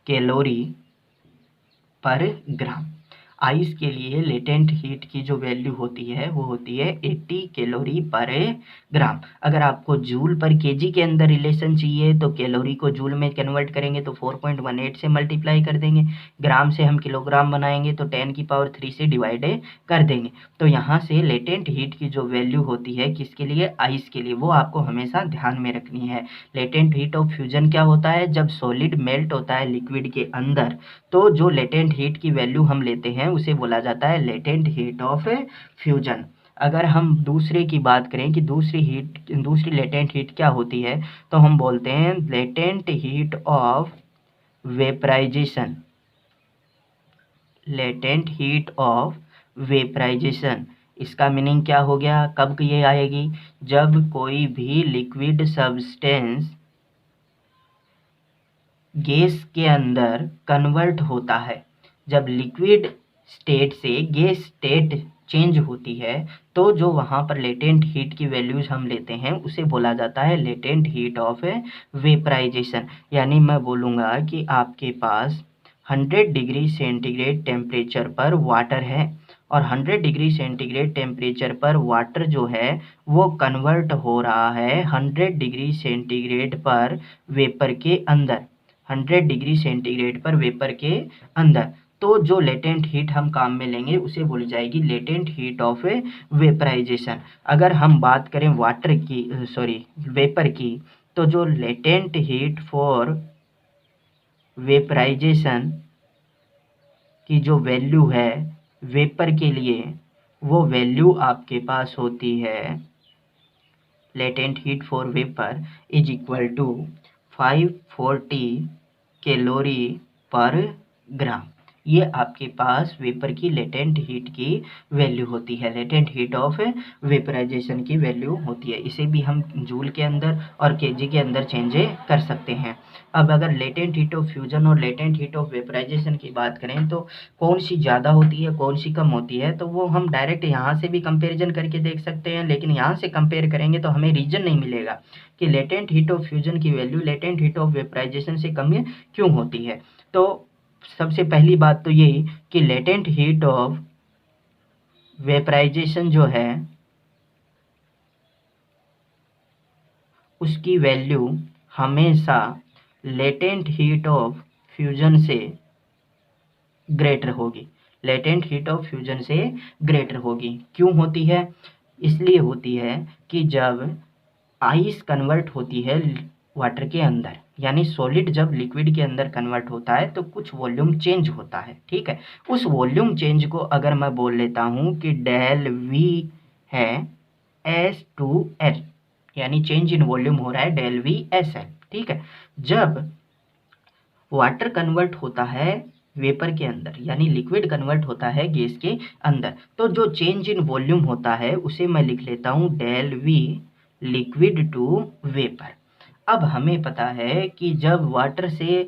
कैलोरी पर ग्राम। आइस के लिए लेटेंट हीट की जो वैल्यू होती है वो होती है 80 कैलोरी पर ग्राम। अगर आपको जूल पर केजी के अंदर रिलेशन चाहिए तो कैलोरी को जूल में कन्वर्ट करेंगे तो 4.18 से मल्टीप्लाई कर देंगे, ग्राम से हम किलोग्राम बनाएंगे तो 10 की पावर 3 से डिवाइड कर देंगे। तो यहाँ से लेटेंट हीट की जो वैल्यू होती है किसके लिए, आइस के लिए, वो आपको हमेशा ध्यान में रखनी है। लेटेंट हीट ऑफ फ्यूजन क्या होता है, जब सॉलिड मेल्ट होता है लिक्विड के अंदर तो जो लेटेंट हीट की वैल्यू हम लेते हैं उसे बोला जाता है लेटेंट हीट ऑफ फ्यूजन। अगर हम दूसरे की बात करें कि दूसरी लेटेंट हीट क्या होती है, तो हम बोलते हैं latent heat of vaporization. Latent heat of vaporization, इसका मीनिंग क्या हो गया, कब ये आएगी, जब कोई भी लिक्विड सब्सटेंस गैस के अंदर कन्वर्ट होता है। जब लिक्विड स्टेट से गैस स्टेट चेंज होती है तो जो वहाँ पर लेटेंट हीट की वैल्यूज हम लेते हैं उसे बोला जाता है लेटेंट हीट ऑफ वेपराइजेशन। यानी मैं बोलूँगा कि आपके पास 100 डिग्री सेंटीग्रेड टेम्परेचर पर वाटर है और 100 डिग्री सेंटीग्रेड टेम्परेचर पर वाटर जो है वो कन्वर्ट हो रहा है 100 डिग्री सेंटीग्रेड पर वेपर के अंदर, 100 डिग्री सेंटीग्रेड पर वेपर के अंदर। तो जो लेटेंट हीट हम काम में लेंगे उसे बोली जाएगी लेटेंट हीट ऑफ वेपराइजेशन। अगर हम बात करें वेपर की, तो जो लेटेंट हीट फॉर वेपराइजेशन की जो वैल्यू है वेपर के लिए, वो वैल्यू आपके पास होती है latent heat for vapour is equal to 540 calorie per gram. ये आपके पास वेपर की लेटेंट हीट की वैल्यू होती है, लेटेंट हीट ऑफ वेपराइजेशन की वैल्यू होती है। इसे भी हम जूल के अंदर और केजी के अंदर चेंज कर सकते हैं। अब अगर लेटेंट हीट ऑफ फ्यूजन और लेटेंट हीट ऑफ वेपराइजेशन की बात करें तो कौन सी ज़्यादा होती है कौन सी कम होती है, तो वो हम डायरेक्ट यहाँ से भी कंपेरिजन करके देख सकते हैं, लेकिन यहाँ से कंपेयर करेंगे तो हमें रीजन नहीं मिलेगा कि लेटेंट हीट ऑफ फ्यूजन की value latent heat of vaporization से कम क्यों होती है। तो सबसे पहली बात तो ये कि लेटेंट हीट ऑफ वेपराइजेशन जो है उसकी वैल्यू हमेशा लेटेंट हीट ऑफ फ्यूजन से ग्रेटर होगी, लेटेंट हीट ऑफ फ्यूजन से ग्रेटर होगी। क्यों होती है, इसलिए होती है कि जब आइस कन्वर्ट होती है वाटर के अंदर, यानी सॉलिड जब लिक्विड के अंदर कन्वर्ट होता है तो कुछ वॉल्यूम चेंज होता है, ठीक है। उस वॉल्यूम चेंज को अगर मैं बोल लेता हूँ कि डेल वी है S2L, यानी चेंज इन वॉल्यूम हो रहा है डेल वी एस एल, ठीक है। जब वाटर कन्वर्ट होता है वेपर के अंदर, यानी लिक्विड कन्वर्ट होता है गैस के अंदर, तो जो चेंज इन वॉल्यूम होता है उसे मैं लिख लेता हूँ del V liquid to vapour. अब हमें पता है कि जब वाटर से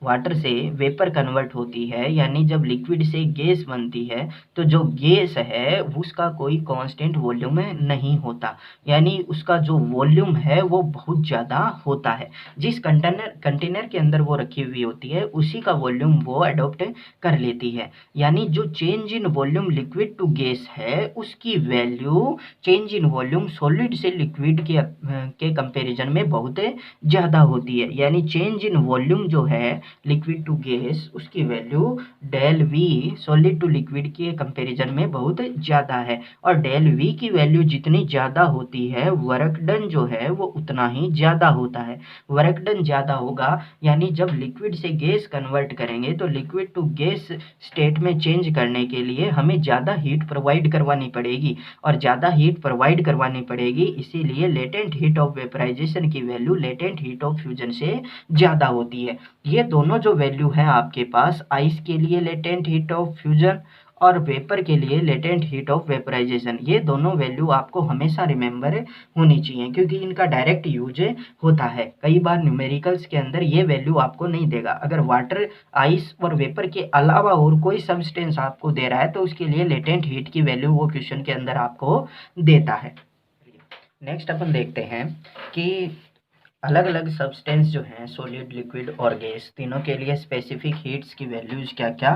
वाटर से वेपर कन्वर्ट होती है, यानी जब लिक्विड से गैस बनती है, तो जो गैस है उसका कोई कांस्टेंट वॉल्यूम नहीं होता, यानी उसका जो वॉल्यूम है वो बहुत ज़्यादा होता है। जिस कंटेनर के अंदर वो रखी हुई होती है उसी का वॉल्यूम वो अडॉप्ट कर लेती है, यानी जो change in volume liquid to gas है उसकी value change in volume solid से लिक्विड के कंपैरिजन में बहुत ज़्यादा होती है। यानी चेंज इन वॉल्यूम जो है लिक्विड टू गैस उसकी value del V solid to liquid के कंपैरिजन में बहुत ज़्यादा है, और डेल वी की वैल्यू जितनी ज़्यादा होती है वर्क डन जो है वो उतना ही ज़्यादा होता है। वर्क डन ज़्यादा होगा, यानी जब लिक्विड से गैस कन्वर्ट करेंगे तो लिक्विड टू गैस स्टेट में चेंज करने के लिए हमें ज़्यादा हीट प्रोवाइड करवानी पड़ेगी, और ज़्यादा हीट प्रोवाइड करवानी पड़ेगी, इसीलिए लेटेंट हीट ऑफ वेपराइजेशन की value latent heat of fusion से ज़्यादा होती है। ये दोनों जो वैल्यू है आपके पास, आइस के लिए लेटेंट हीट ऑफ फ्यूजन और वेपर के लिए लेटेंट हीट ऑफ वेपराइजेशन, ये दोनों वैल्यू आपको हमेशा रिमेंबर होनी चाहिए, क्योंकि इनका डायरेक्ट यूज होता है। कई बार न्यूमेरिकल्स के अंदर ये वैल्यू आपको नहीं देगा। अगर वाटर, आइस और वेपर के अलावा और कोई सब्सटेंस आपको दे रहा है तो उसके लिए लेटेंट हीट की वैल्यू वो क्वेश्चन के अंदर आपको देता है। नेक्स्ट अपन देखते हैं कि अलग अलग सब्सटेंस जो हैं सॉलिड, लिक्विड और गैस, तीनों के लिए स्पेसिफिक हीट्स की वैल्यूज क्या क्या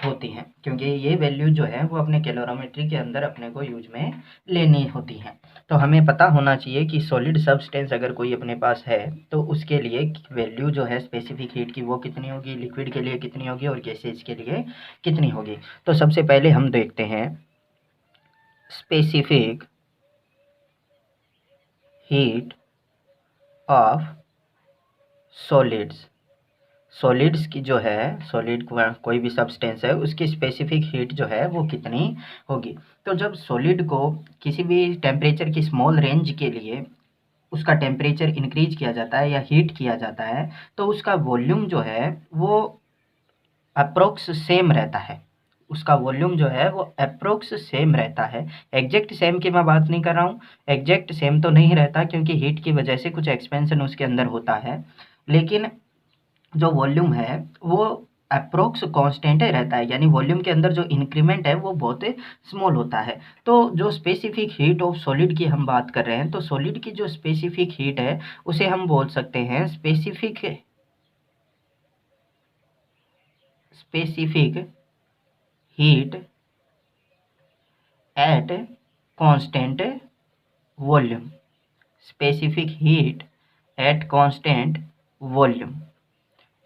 होती हैं, क्योंकि ये वैल्यू जो है वो अपने कैलोरीमेट्री के अंदर अपने को यूज में लेनी होती हैं। तो हमें पता होना चाहिए कि सॉलिड सब्सटेंस अगर कोई अपने पास है तो उसके लिए वैल्यू जो है स्पेसिफिक हीट की वो कितनी होगी, लिक्विड के लिए कितनी होगी और गैसेज के लिए कितनी होगी। तो सबसे पहले हम देखते हैं specific heat of solids. Solids की जो है, सॉलिड कोई भी सब्सटेंस है उसकी स्पेसिफिक हीट जो है वो कितनी होगी। तो जब सॉलिड को किसी भी टेम्परेचर की स्मॉल रेंज के लिए उसका टेम्परेचर इंक्रीज किया जाता है या हीट किया जाता है तो उसका वॉल्यूम जो है वो अप्रोक्स सेम रहता है। उसका वॉल्यूम जो है वो अप्रोक्स सेम रहता है। एग्जैक्ट सेम की मैं बात नहीं कर रहा हूँ, एग्जैक्ट सेम तो नहीं रहता क्योंकि हीट की वजह से कुछ एक्सपेंशन उसके अंदर होता है, लेकिन जो वॉल्यूम है वो अप्रोक्स कांस्टेंट रहता है, यानी वॉल्यूम के अंदर जो इंक्रीमेंट है वो बहुत स्मॉल होता है। तो जो स्पेसिफिक हीट ऑफ सॉलिड की हम बात कर रहे हैं तो सॉलिड की जो स्पेसिफिक हीट है उसे हम बोल सकते हैं specific heat at constant volume. Specific heat at constant volume,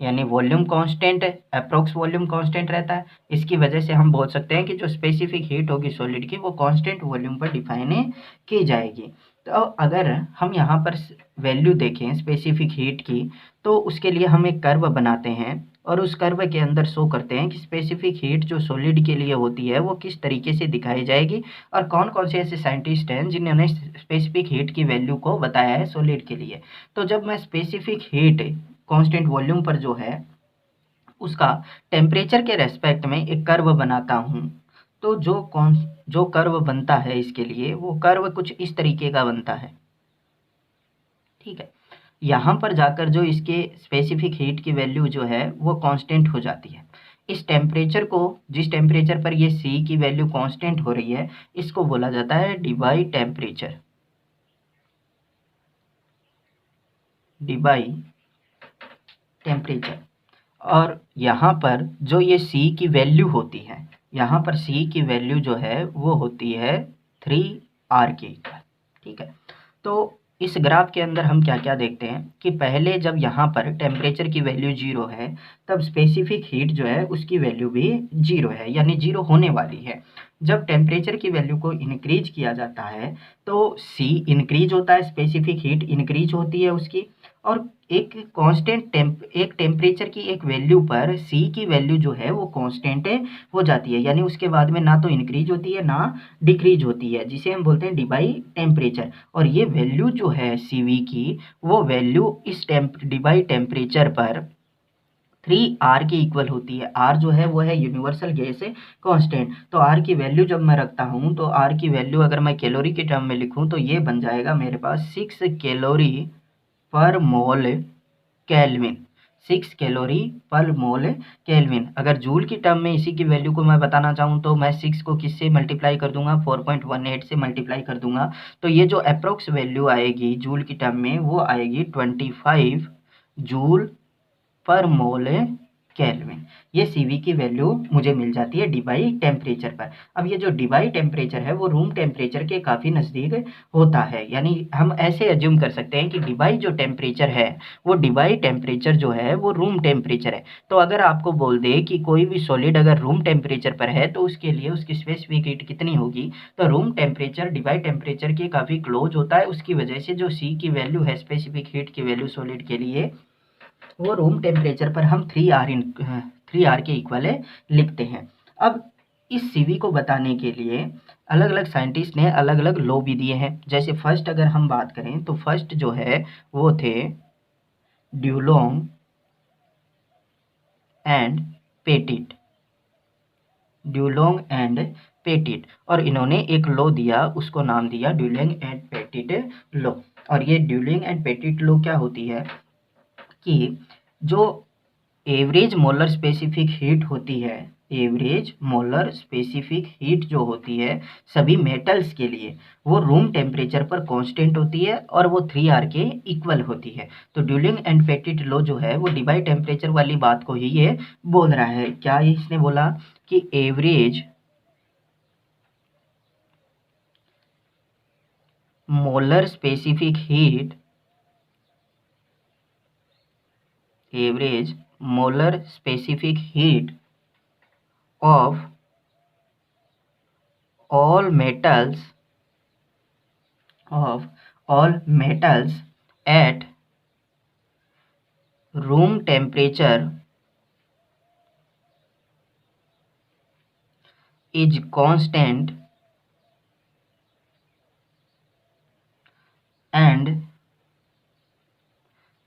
यानी volume constant, approx volume constant रहता है। इसकी वजह से हम बोल सकते हैं कि जो स्पेसिफिक हीट होगी सॉलिड की वो कांस्टेंट वॉल्यूम पर डिफाइन की जाएगी। तो अगर हम यहाँ पर वैल्यू देखें स्पेसिफिक हीट की तो उसके लिए हम एक कर्व बनाते हैं और उस कर्व के अंदर शो करते हैं कि स्पेसिफिक हीट जो सॉलिड के लिए होती है वो किस तरीके से दिखाई जाएगी और कौन कौन से ऐसे साइंटिस्ट हैं जिन्होंने स्पेसिफिक हीट की वैल्यू को बताया है सॉलिड के लिए। तो जब मैं स्पेसिफिक हीट कांस्टेंट वॉल्यूम पर जो है उसका टेम्परेचर के रेस्पेक्ट में एक कर्व बनाता हूँ, तो जो कर्व बनता है इसके लिए वो कर्व कुछ इस तरीके का बनता है। ठीक है, यहाँ पर जाकर जो इसके स्पेसिफिक हीट की वैल्यू जो है वो कांस्टेंट हो जाती है। इस टेम्परेचर को, जिस टेम्परेचर पर ये सी की वैल्यू कांस्टेंट हो रही है, इसको बोला जाता है डिबाई टेम्परेचर। Debye temperature. और यहाँ पर जो ये सी की वैल्यू होती है, यहाँ पर सी की वैल्यू जो है वो होती है 3R के इक्वल। ठीक है, तो इस ग्राफ के अंदर हम क्या क्या देखते हैं कि पहले जब यहाँ पर टेम्परेचर की वैल्यू 0 है तब स्पेसिफिक हीट जो है उसकी वैल्यू भी 0 है, यानी 0 होने वाली है। जब टेम्परेचर की वैल्यू को इंक्रीज किया जाता है तो सी इंक्रीज होता है, स्पेसिफिक हीट इंक्रीज होती है उसकी, और एक कांस्टेंट एक टेम्परेचर की एक वैल्यू पर सी की वैल्यू जो है वो कांस्टेंट हो जाती है, यानी उसके बाद में ना तो इंक्रीज होती है ना डिक्रीज होती है, जिसे हम बोलते हैं डिबाई टेम्परेचर। और ये वैल्यू जो है सी वी की वो वैल्यू इस डिबाई टेम्परेचर पर 3R के इक्वल होती है। R जो है वो है यूनिवर्सल गैस कांस्टेंट। तो R की वैल्यू जब मैं रखता हूँ तो R की वैल्यू अगर मैं कैलोरी के टर्म में लिखूँ तो ये बन जाएगा मेरे पास 6 कैलोरी पर मोल केल्विन। 6 कैलोरी पर मोल केल्विन। अगर जूल की टर्म में इसी की वैल्यू को मैं बताना चाहूँ तो मैं 6 को किससे मल्टीप्लाई कर दूंगा, 4.18 से मल्टीप्लाई कर दूंगा। तो ये जो अप्रोक्स वैल्यू आएगी जूल की टर्म में वो आएगी 25 जूल पर मोल केल्विन। ये सीवी की वैल्यू मुझे मिल जाती है डी बाई टेम्परेचर पर। अब ये जो डी बाई टेम्परेचर है वो रूम टेम्परेचर के काफ़ी नज़दीक होता है, यानी हम ऐसे एज्यूम कर सकते हैं कि डी बाई जो टेम्परेचर है वो डी बाई टेम्परेचर जो है वो रूम टेम्परेचर है। तो अगर आपको बोल दे कि कोई भी सॉलिड अगर रूम टेम्परेचर पर है तो उसके लिए उसकी स्पेसिफिक हीट कितनी होगी, तो room temperature D by temperature के काफ़ी क्लोज होता है। उसकी वजह से जो सी की वैल्यू है, स्पेसिफिक हीट की वैल्यू सॉलिड के लिए, वो रूम टेम्परेचर पर हम 3R के इक्वल लिखते हैं। अब इस सीवी को बताने के लिए अलग अलग साइंटिस्ट ने अलग अलग लॉ भी दिए हैं। जैसे फर्स्ट अगर हम बात करें तो फर्स्ट जो है वो थे ड्यूलोंग एंड पेटिट, ड्यूलोंग एंड पेटिट, और इन्होंने एक लॉ दिया, उसको नाम दिया ड्यूलोंग एंड पेटिट लॉ। और ये ड्यूलोंग एंड पेटिट लॉ क्या होती है कि जो एवरेज मोलर स्पेसिफिक हीट होती है, एवरेज मोलर स्पेसिफिक हीट जो होती है सभी मेटल्स के लिए, वो रूम टेम्परेचर पर कांस्टेंट होती है और वो 3R के इक्वल होती है। तो ड्यूलिंग एंड पेटिट लॉ जो है वो डी बाई टेम्परेचर वाली बात को ही ये बोल रहा है। क्या इसने बोला कि average molar specific heat, average molar specific heat of all metals at room temperature is constant and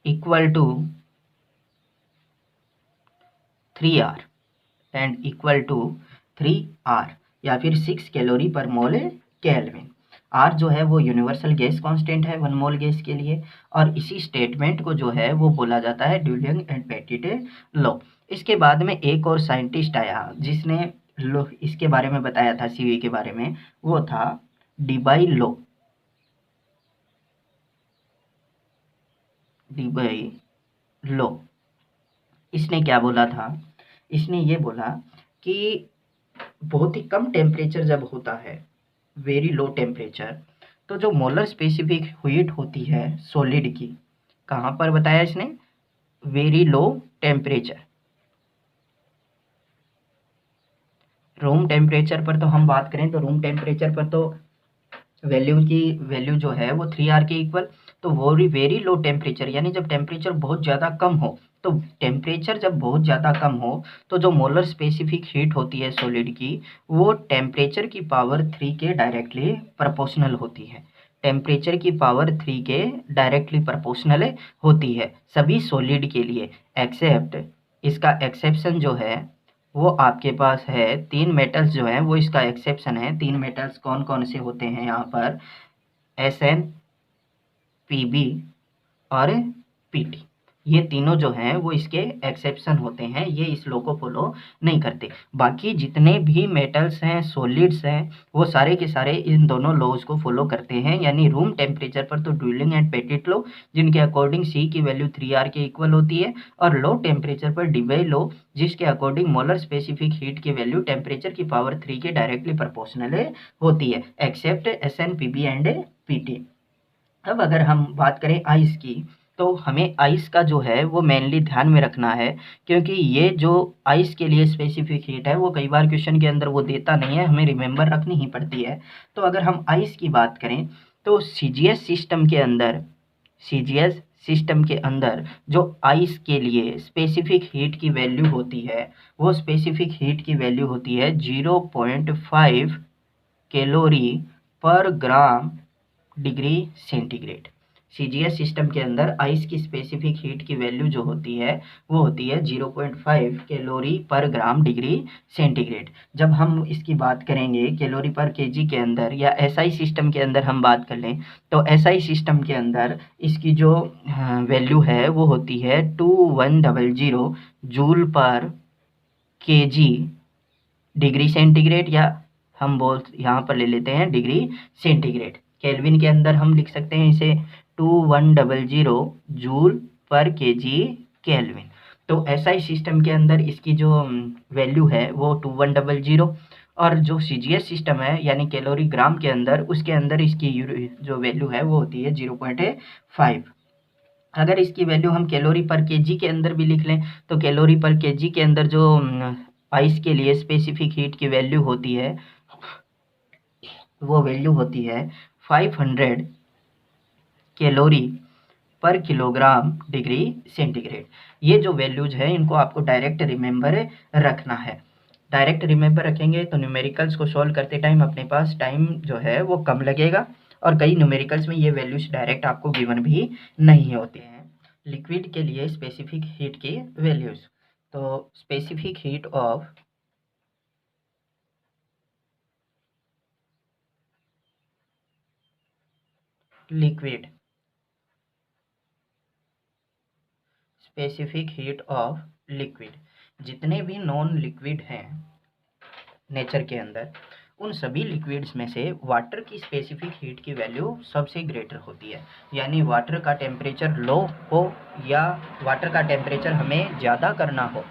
equal to 3R and equal to 3R या फिर 6 कैलोरी पर मोल केल्विन। आर जो है वो यूनिवर्सल गैस कांस्टेंट है 1 मोल गैस के लिए, और इसी स्टेटमेंट को जो है वो बोला जाता है ड्यूलिंग एंड पेटिट लॉ। इसके बाद में एक और साइंटिस्ट आया जिसने लो इसके बारे में बताया था, सीवी के बारे में, वो था डीबाई लॉ। डीबाई लॉ, इसने क्या बोला था, इसने ये बोला कि बहुत ही कम टेम्परेचर जब होता है, वेरी लो टेम्परेचर, तो जो मोलर स्पेसिफिक हीट होती है सॉलिड की, कहाँ पर बताया इसने, very low temperature. Room temperature पर तो हम बात करें तो रूम टेम्परेचर पर तो वैल्यू जो है वो 3R के इक्वल। तो वो वेरी लो टेम्परेचर यानी जब टेम्परेचर बहुत ज़्यादा कम हो, तो टेम्परेचर जब बहुत ज़्यादा कम हो तो जो मोलर स्पेसिफिक हीट होती है सॉलिड की, वो टेम्परेचर की पावर 3 के डायरेक्टली प्रोपोर्शनल होती है। टेम्परेचर की पावर 3 के डायरेक्टली प्रोपोर्शनल होती है सभी सॉलिड के लिए, एक्सेप्ट, इसका एक्सेप्शन जो है वो आपके पास है 3 मेटल्स जो हैं वो इसका एक्सेप्शन है। 3 मेटल्स कौन कौन से होते हैं यहाँ पर, Sn, Pb और Pt, ये तीनों जो हैं वो इसके एक्सेप्शन होते हैं, ये इस लॉ को फॉलो नहीं करते। बाकी जितने भी मेटल्स हैं, सॉलिड्स हैं, वो सारे के सारे इन दोनों लॉज को फॉलो करते हैं। यानी रूम टेम्परेचर पर तो ड्यूलिंग एंड पेटिट लॉ, जिनके अकॉर्डिंग सी की वैल्यू 3R के इक्वल होती है, और लो टेम्परेचर पर डीबाई लॉ, जिसके अकॉर्डिंग मोलर स्पेसिफिक हीट की वैल्यू टेम्परेचर की पावर 3 के डायरेक्टली प्रोपोर्शनल होती है, except Sn, Pb and Pt। अब अगर हम बात करें आइस की, तो हमें आइस का जो है वो मेनली ध्यान में रखना है, क्योंकि ये जो आइस के लिए स्पेसिफिक हीट है वो कई बार क्वेश्चन के अंदर वो देता नहीं है, हमें रिमेंबर रखनी ही पड़ती है। तो अगर हम आइस की बात करें तो सीजीएस सिस्टम के अंदर, सीजीएस सिस्टम के अंदर जो आइस के लिए स्पेसिफिक हीट की वैल्यू होती है, वो स्पेसिफिक हीट की वैल्यू होती है 0.5 calorie per gram degree centigrade. CGS system के अंदर आइस की स्पेसिफिक हीट की वैल्यू जो होती है वो होती है 0.5 calorie per gram degree centigrade. जब हम इसकी बात करेंगे कैलोरी पर केजी के अंदर या एसआई सिस्टम के अंदर हम बात कर लें तो एसआई सिस्टम के अंदर इसकी जो वैल्यू है वो होती है 2100 जूल पर केजी डिग्री सेंटीग्रेड, या हम बोल यहाँ पर ले लेते हैं डिग्री सेंटीग्रेड। केल्विन के अंदर हम लिख सकते हैं इसे 2100 जूल पर केजी केल्विन। तो एसआई सिस्टम के अंदर इसकी जो वैल्यू है वो 2100, और जो सीजीएस सिस्टम है यानी कैलोरी ग्राम के अंदर उसके अंदर इसकी जो वैल्यू है वो होती है 0.5। अगर इसकी वैल्यू हम कैलोरी पर केजी के अंदर भी लिख लें तो कैलोरी पर केजी के अंदर जो आइस के लिए स्पेसिफिक हीट की वैल्यू होती है वो वैल्यू होती है 500 कैलोरी पर किलोग्राम डिग्री सेंटीग्रेड। ये जो वैल्यूज है इनको आपको डायरेक्ट रिमेंबर रखना है। डायरेक्ट रिमेंबर रखेंगे तो न्यूमेरिकल्स को सॉल्व करते टाइम अपने पास टाइम जो है वो कम लगेगा, और कई न्यूमेरिकल्स में ये वैल्यूज डायरेक्ट आपको गिवन भी नहीं होते हैं। लिक्विड के लिए स्पेसिफिक हीट की वैल्यूज, तो specific heat of liquid, specific heat of liquid, जितने भी नॉन लिक्विड हैं नेचर के अंदर उन सभी लिक्विड्स में से वाटर की स्पेसिफिक हीट की वैल्यू सबसे ग्रेटर होती है। यानी वाटर का टेम्परेचर लो हो या वाटर का टेम्परेचर हमें ज़्यादा करना हो,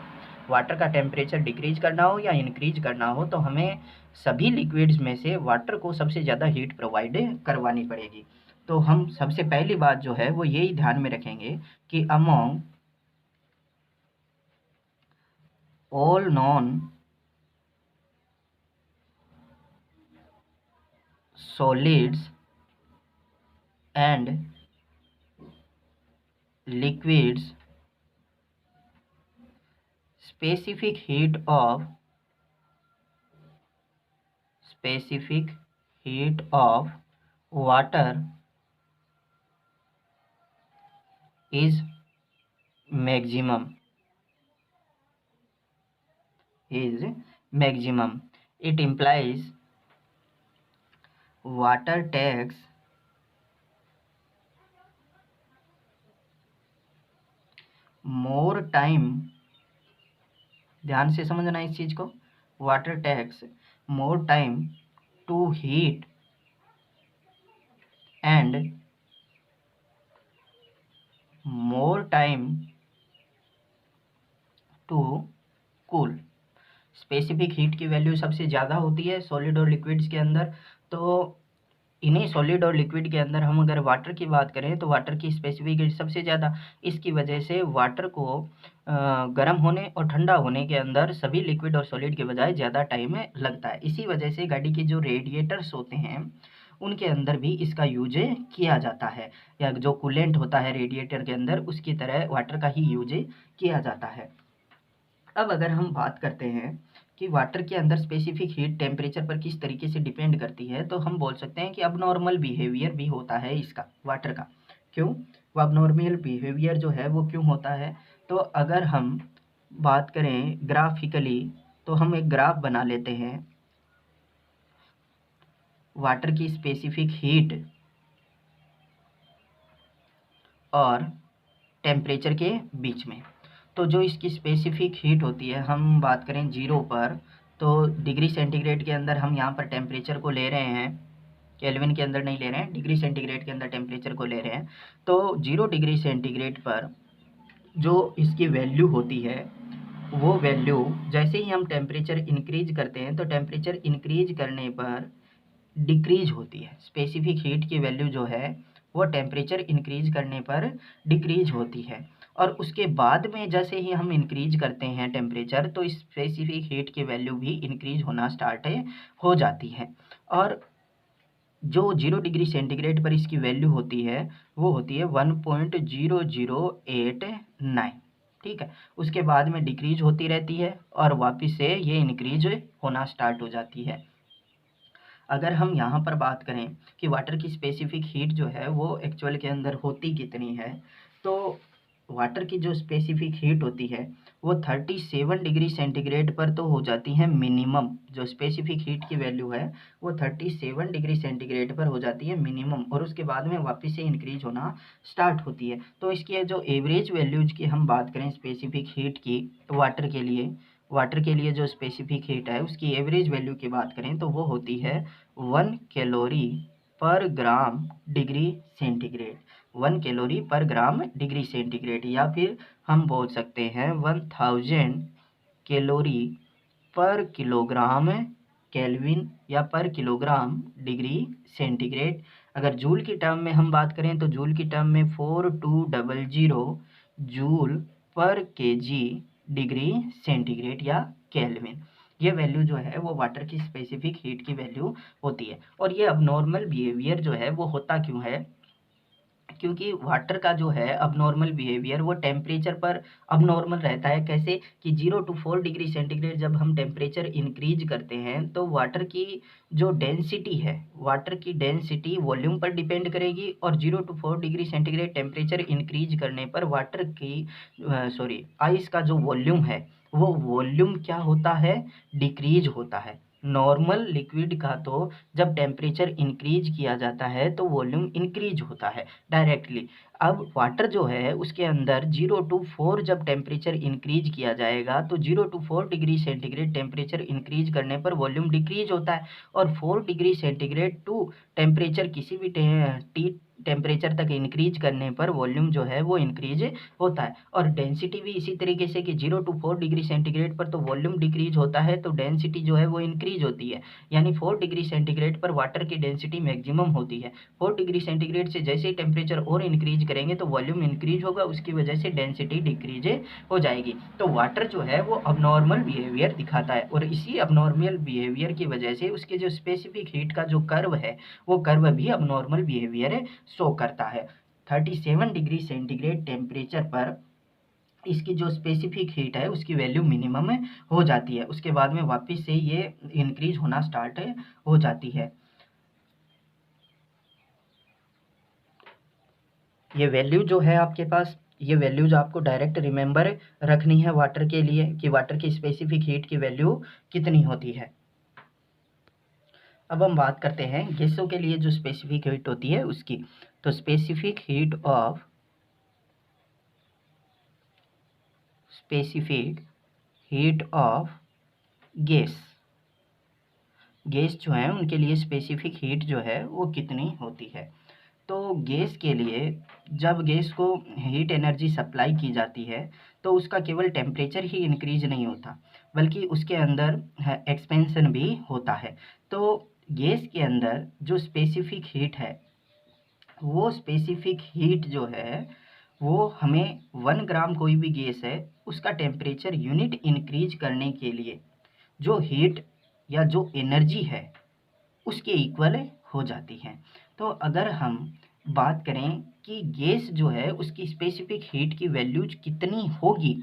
वाटर का टेम्परेचर डिक्रीज करना हो या इंक्रीज करना हो, तो हमें सभी लिक्विड्स में से वाटर को सबसे ज़्यादा हीट प्रोवाइड करवानी पड़ेगी। तो हम सबसे पहली बात जो है वो यही ध्यान में रखेंगे कि among all non solids and liquids, specific heat of water is maximum. It implies water takes more time, ध्यान से समझना इस चीज को, water takes more time to heat and more time to cool. Specific heat की value सबसे ज़्यादा होती है सॉलिड और लिक्विड्स के अंदर। तो इन्हीं सॉलिड और लिक्विड के अंदर हम अगर वाटर की बात करें तो वाटर की स्पेसिफिक हीट सबसे ज़्यादा, इसकी वजह से वाटर को गर्म होने और ठंडा होने के अंदर सभी लिक्विड और सॉलिड के बजाय ज़्यादा टाइम लगता है। इसी वजह से गाड़ी के जो रेडिएटर्स होते हैं उनके अंदर भी इसका यूज किया जाता है, या जो कूलेंट होता है रेडिएटर के अंदर उसकी तरह वाटर का ही यूज किया जाता है। अब अगर हम बात करते हैं कि वाटर के अंदर स्पेसिफिक हीट टेम्परेचर पर किस तरीके से डिपेंड करती है, तो हम बोल सकते हैं कि अब नॉर्मल बिहेवियर भी होता है इसका वाटर का। क्यों वो अब नॉर्मल बिहेवियर जो है वो क्यों होता है, तो अगर हम बात करें ग्राफिकली तो हम एक ग्राफ बना लेते हैं वाटर की स्पेसिफिक हीट और टेम्परेचर के बीच में। तो जो इसकी स्पेसिफिक हीट होती है, हम बात करें 0 पर, तो डिग्री सेंटीग्रेड के अंदर हम यहाँ पर टेम्परेचर को ले रहे हैं, केल्विन के अंदर नहीं ले रहे हैं, डिग्री सेंटीग्रेड के अंदर टेम्परेचर को ले रहे हैं। तो 0 डिग्री सेंटीग्रेड पर जो इसकी वैल्यू होती है वो वैल्यू जैसे ही हम टेम्परेचर इंक्रीज करते हैं तो टेम्परेचर इंक्रीज करने पर डिक्रीज होती है। स्पेसिफिक हीट की वैल्यू जो है वो टेम्परेचर इंक्रीज करने पर डिक्रीज होती है, और उसके बाद में जैसे ही हम इंक्रीज करते हैं टेम्परेचर तो स्पेसिफिक हीट की वैल्यू भी इंक्रीज होना स्टार्ट हो जाती है। और जो 0 डिग्री सेंटीग्रेड पर इसकी वैल्यू होती है वो होती है 1.0089। ठीक है, उसके बाद में डिक्रीज होती रहती है और वापस से ये इंक्रीज होना स्टार्ट हो जाती है। अगर हम यहाँ पर बात करें कि वाटर की स्पेसिफिक हीट जो है वो एक्चुअल के अंदर होती कितनी है, तो वाटर की जो स्पेसिफिक हीट होती है वो 37 डिग्री सेंटीग्रेड पर तो हो जाती है मिनिमम। जो स्पेसिफिक हीट की वैल्यू है वो 37 डिग्री सेंटीग्रेड पर हो जाती है मिनिमम, और उसके बाद में वापस से इंक्रीज होना स्टार्ट होती है। तो इसकी जो एवरेज वैल्यूज की हम बात करें स्पेसिफिक हीट की वाटर के लिए जो स्पेसिफिक हीट है उसकी एवरेज वैल्यू की बात करें तो वो होती है 1 calorie per gram degree centigrade. 1 calorie per gram degree centigrade, या फिर हम बोल सकते हैं 1000 कैलोरी पर किलोग्राम केल्विन या पर किलोग्राम डिग्री सेंटीग्रेड। अगर जूल की टर्म में हम बात करें तो जूल की टर्म में 4200 जूल पर केजी डिग्री सेंटीग्रेड या केल्विन। ये वैल्यू जो है वो वाटर की स्पेसिफिक हीट की वैल्यू होती है। और ये अबनॉर्मल बिहेवियर जो है वो होता क्यों है, क्योंकि वाटर का जो है अबनॉर्मल बिहेवियर वो टेम्परेचर पर अबनॉर्मल रहता है। कैसे कि 0 to 4 डिग्री सेंटीग्रेड जब हम टेम्परेचर इंक्रीज करते हैं तो वाटर की डेंसिटी वॉल्यूम पर डिपेंड करेगी, और 0 to 4 degree centigrade temperature increase करने पर आइस का जो वॉल्यूम है वो वॉल्यूम क्या होता है, डिक्रीज होता है। नॉर्मल लिक्विड का तो जब टेम्परेचर इंक्रीज किया जाता है तो वॉल्यूम इंक्रीज होता है डायरेक्टली। अब वाटर जो है उसके अंदर 0 to 4 जब टेम्परेचर इंक्रीज किया जाएगा तो 0 to 4 degree centigrade temperature increase करने पर वॉल्यूम डिक्रीज होता है, और 4 डिग्री सेंटीग्रेड टू टेम्परेचर किसी भी टी टेम्परेचर तक इंक्रीज करने पर वॉल्यूम जो है वो इंक्रीज होता है। और डेंसिटी भी इसी तरीके से कि 0 to 4 डिग्री सेंटीग्रेड पर तो वॉल्यूम डिक्रीज होता है तो डेंसिटी जो है वो इंक्रीज होती है। यानी 4 डिग्री सेंटीग्रेड पर वाटर की डेंसिटी मैक्सिमम होती है। 4 डिग्री सेंटीग्रेड से जैसे ही टेम्परेचर और इंक्रीज करेंगे तो वॉल्यूम इंक्रीज होगा, उसकी वजह से डेंसिटी डिक्रीज हो जाएगी। तो वाटर जो है वो अबनॉर्मल बिहेवियर दिखाता है, और इसी अबनॉर्मल बिहेवियर की वजह से उसके जो स्पेसिफिक हीट का जो कर्व है वो कर्व भी अबनॉर्मल बिहेवियर शो करता है। 37 डिग्री सेंटीग्रेड टेम्परेचर पर इसकी जो स्पेसिफिक हीट है उसकी वैल्यू मिनिमम हो जाती है, उसके बाद में वापस से ये इंक्रीज होना स्टार्ट हो जाती है। ये वैल्यू जो है आपके पास, ये वैल्यूज आपको डायरेक्ट रिमेंबर रखनी है वाटर के लिए कि वाटर की स्पेसिफिक हीट की वैल्यू कितनी होती है। अब हम बात करते हैं गैसों के लिए जो स्पेसिफिक हीट होती है उसकी। तो स्पेसिफिक हीट ऑफ गैस जो है उनके लिए स्पेसिफिक हीट जो है वो कितनी होती है। तो गैस के लिए जब गैस को हीट एनर्जी सप्लाई की जाती है तो उसका केवल टेम्परेचर ही इंक्रीज नहीं होता बल्कि उसके अंदर एक्सपेंशन भी होता है। तो गैस के अंदर जो स्पेसिफिक हीट है वो स्पेसिफिक हीट जो है वो हमें 1 ग्राम कोई भी गैस है उसका टेम्परेचर यूनिट इंक्रीज करने के लिए जो हीट या जो एनर्जी है उसके इक्वल हो जाती है। तो अगर हम बात करें कि गैस जो है उसकी स्पेसिफिक हीट की वैल्यूज कितनी होगी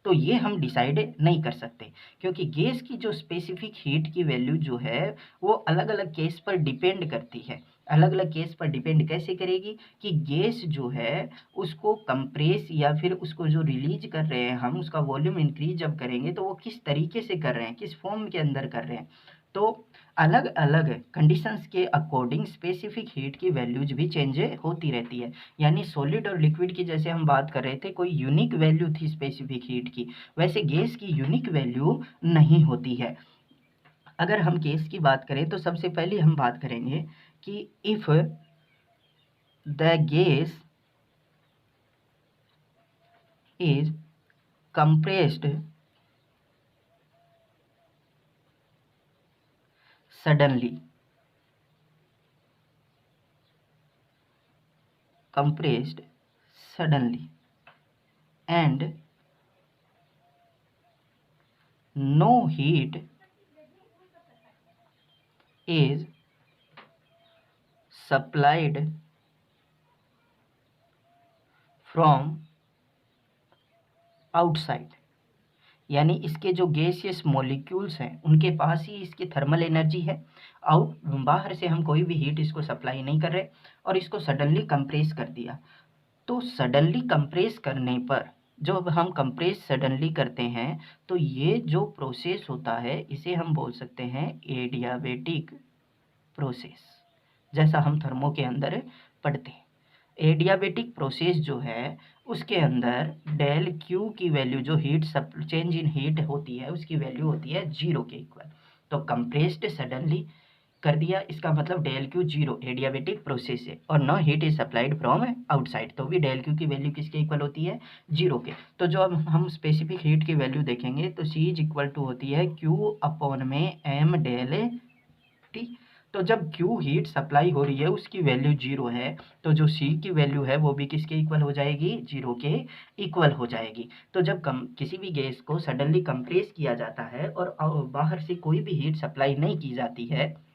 तो ये हम डिसाइड नहीं कर सकते, क्योंकि गैस की जो स्पेसिफिक हीट की वैल्यू जो है वो अलग अलग केस पर डिपेंड करती है। अलग अलग केस पर डिपेंड कैसे करेगी कि गैस जो है उसको कंप्रेस या फिर उसको जो रिलीज कर रहे हैं हम उसका वॉल्यूम इंक्रीज जब करेंगे तो वो किस तरीके से कर रहे हैं, किस फॉर्म के अंदर कर रहे हैं। तो अलग अलग कंडीशंस के अकॉर्डिंग स्पेसिफिक हीट की वैल्यूज भी चेंज होती रहती है। यानी सॉलिड और लिक्विड की जैसे हम बात कर रहे थे कोई यूनिक वैल्यू थी स्पेसिफिक हीट की, वैसे गैस की यूनिक वैल्यू नहीं होती है। अगर हम गैस की बात करें तो सबसे पहले हम बात करेंगे कि if the gas is compressed suddenly and no heat is supplied from outside, यानी इसके जो गैसियस मॉलिक्यूल्स हैं उनके पास ही इसकी थर्मल एनर्जी है। आउट बाहर से हम कोई भी हीट इसको सप्लाई नहीं कर रहे और इसको सडनली कंप्रेस कर दिया। तो सडनली कंप्रेस करने पर जब हम कंप्रेस सडनली करते हैं तो ये जो प्रोसेस होता है इसे हम बोल सकते हैं एडियाबेटिक प्रोसेस, जैसा हम थर्मो के अंदर पढ़ते हैं। एडियाबेटिक प्रोसेस जो है उसके अंदर डेल क्यू की वैल्यू जो हीट चेंज इन हीट होती है उसकी वैल्यू होती है 0 के इक्वल। तो कंप्रेस्ड सडनली कर दिया, इसका मतलब डेल क्यू 0 एडियाबेटिक प्रोसेस है और no heat is supplied from outside, तो भी डेल क्यू की वैल्यू किसके इक्वल होती है 0 के। तो जो अब हम स्पेसिफिक हीट की वैल्यू देखेंगे तो सी इज इक्वल टू होती है क्यू अपॉन में एम डेल टी। तो जब Q हीट सप्लाई हो रही है उसकी वैल्यू 0 है तो जो C की वैल्यू है वो भी किसके इक्वल हो जाएगी 0 के इक्वल हो जाएगी। तो जब किसी भी गैस को सडनली कंप्रेस किया जाता है और बाहर से कोई भी हीट सप्लाई नहीं की जाती है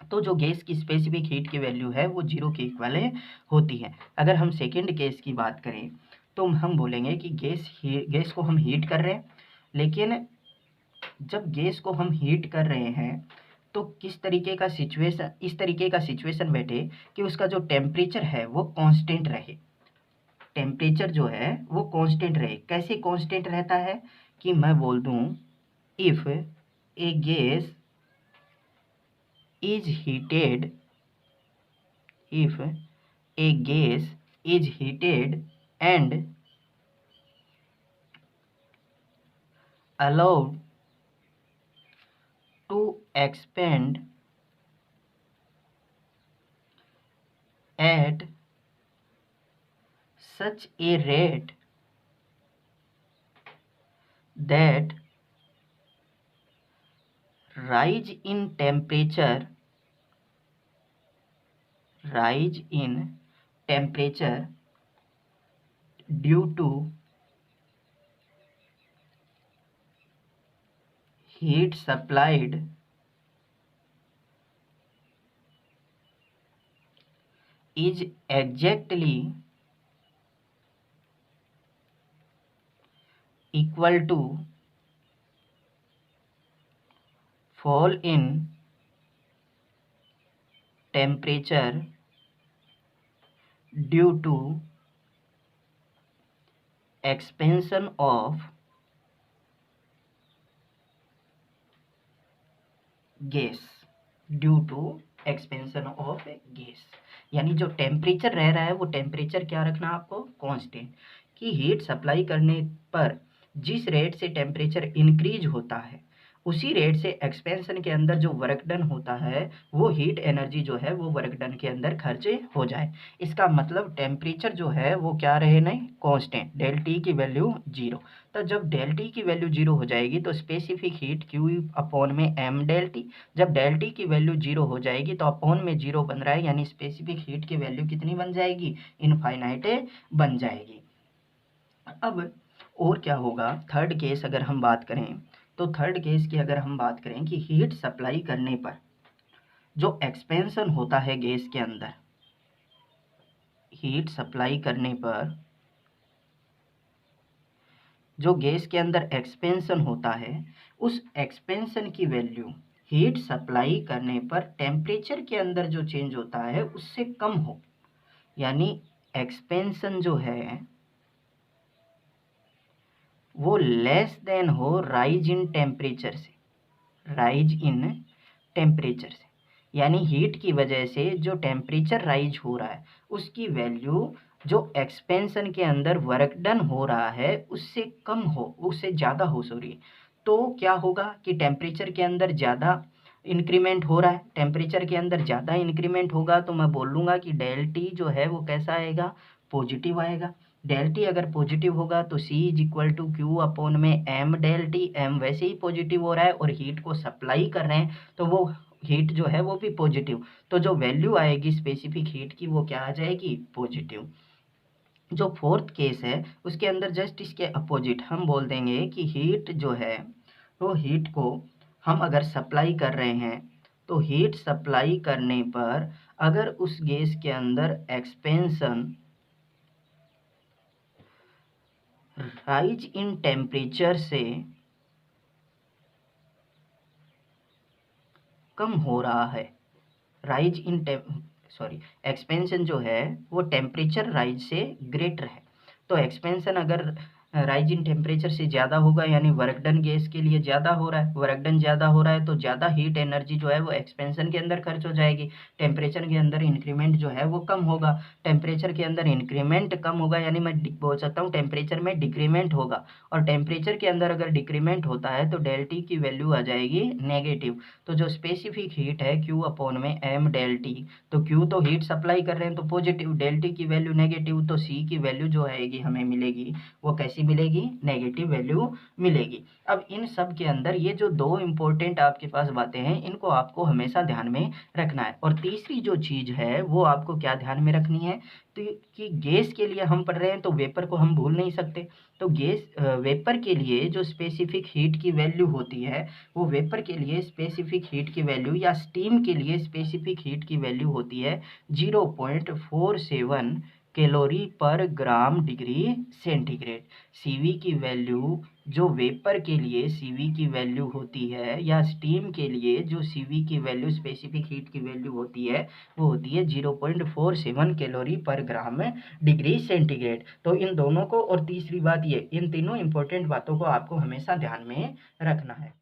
तो जो गैस की स्पेसिफिक हीट की वैल्यू है वो 0 के इक्वल होती है। अगर हम सेकेंड केस की बात करें तो हम बोलेंगे कि गैस को हम हीट कर रहे हैं, लेकिन जब गैस को हम हीट कर रहे हैं तो किस तरीके का सिचुएशन, इस तरीके का सिचुएशन बैठे कि उसका जो टेम्परेचर है वो कांस्टेंट रहे। टेम्परेचर जो है वो कांस्टेंट रहे। कैसे कांस्टेंट रहता है कि मैं बोल दूं if A gas is heated, if A gas is heated and allowed to expand at such a rate that rise in temperature due to heat supplied is exactly equal to fall in temperature due to expansion of gas, due to expansion of gas. यानी जो temperature रह रहा है वो temperature क्या रखना आपको constant, कि हीट सप्लाई करने पर जिस रेट से टेम्परेचर इंक्रीज होता है उसी रेट से एक्सपेंशन के अंदर जो वर्क डन होता है वो हीट एनर्जी जो है वो वर्क डन के अंदर खर्च हो जाए। इसका मतलब टेम्परेचर जो है वो क्या रहे नहीं कांस्टेंट, डेल टी की वैल्यू 0। तो जब डेल टी की वैल्यू 0 हो जाएगी तो स्पेसिफिक हीट क्यू अपॉन में एम डेल टी, जब डेल टी की वैल्यू 0 हो जाएगी तो अपॉन में 0 बन रहा है, यानी स्पेसिफिक हीट की वैल्यू कितनी बन जाएगी इनफाइनाइट बन जाएगी। अब और क्या होगा, थर्ड केस अगर हम बात करें तो थर्ड केस की अगर हम बात करें कि हीट सप्लाई करने पर जो एक्सपेंशन होता है गैस के अंदर, हीट सप्लाई करने पर जो गैस के अंदर एक्सपेंशन होता है उस एक्सपेंशन की वैल्यू हीट सप्लाई करने पर टेम्परेचर के अंदर जो चेंज होता है उससे कम हो, यानी एक्सपेंशन जो है वो लेस देन हो राइज इन टेम्परेचर से, राइज इन टेम्परेचर से। यानी हीट की वजह से जो टेम्परेचर राइज हो रहा है उसकी वैल्यू जो एक्सपेंशन के अंदर वर्क डन हो रहा है उससे कम हो, उससे ज़्यादा हो सॉरी। तो क्या होगा कि टेम्परेचर के अंदर ज़्यादा इंक्रीमेंट हो रहा है, टेम्परेचर के अंदर ज़्यादा इंक्रीमेंट होगा तो मैं बोल लूँगा कि डेल टी जो है वो कैसा आएगा पॉजिटिव आएगा। डेल टी अगर पॉजिटिव होगा तो c is equal to q upon में एम डेल टी, एम वैसे ही पॉजिटिव हो रहा है और हीट को सप्लाई कर रहे हैं तो वो हीट जो है वो भी पॉजिटिव, तो जो वैल्यू आएगी स्पेसिफिक हीट की वो क्या आ जाएगी पॉजिटिव। जो फोर्थ केस है उसके अंदर जस्ट इसके अपोजिट हम बोल देंगे कि हीट जो है वो हीट को हम अगर सप्लाई कर रहे हैं तो हीट सप्लाई करने पर अगर उस गैस के अंदर एक्सपेंशन राइज इन टेम्परेचर से कम हो रहा है, राइज इन एक्सपेंशन जो है वो टेम्परेचर राइज से ग्रेटर है। तो एक्सपेंशन अगर राइज इन टेम्परेचर से ज़्यादा होगा यानी वर्क डन गैस के लिए ज़्यादा हो रहा है, वर्क डन ज़्यादा हो रहा है तो ज़्यादा हीट एनर्जी जो है वो एक्सपेंशन के अंदर खर्च हो जाएगी। टेम्परेचर के अंदर इंक्रीमेंट जो है वो कम होगा, टेम्परेचर के अंदर इंक्रीमेंट कम होगा यानी मैं बोल सकता हूँ टेम्परेचर में डिक्रीमेंट होगा, और टेम्परेचर के अंदर अगर डिक्रीमेंट होता है तो डेल टी की वैल्यू आ जाएगी नेगेटिव। तो जो स्पेसिफिक हीट है Q अपॉन में एम डेल टी, तो Q तो हीट सप्लाई कर रहे हैं तो पॉजिटिव, डेल टी की वैल्यू नेगेटिव, तो C की वैल्यू जो आएगी हमें मिलेगी वो कैसी मिलेगी, नेगेटिव वैल्यू मिलेगी। अब इन सब के अंदर ये जो दो इम्पोर्टेंट आपके पास बातें हैं इनको आपको हमेशा ध्यान में रखना है। और तीसरी जो चीज़ है वो आपको क्या ध्यान में रखनी है, तो कि गैस के लिए हम पढ़ रहे हैं तो वेपर को हम भूल नहीं सकते। तो गैस वेपर के लिए जो स्पेसिफिक हीट की वैल्यू होती है वो वेपर के लिए स्पेसिफिक हीट की वैल्यू या स्टीम के लिए स्पेसिफिक हीट की वैल्यू होती है 0.47 calorie per gram degree centigrade. CV की वैल्यू जो वेपर के लिए सीवी की वैल्यू होती है या स्टीम के लिए जो सीवी की वैल्यू स्पेसिफिक हीट की वैल्यू होती है वो होती है 0.47 calorie per gram degree centigrade. तो इन दोनों को, और तीसरी बात ये, इन तीनों इंपॉर्टेंट बातों को आपको हमेशा ध्यान में रखना है।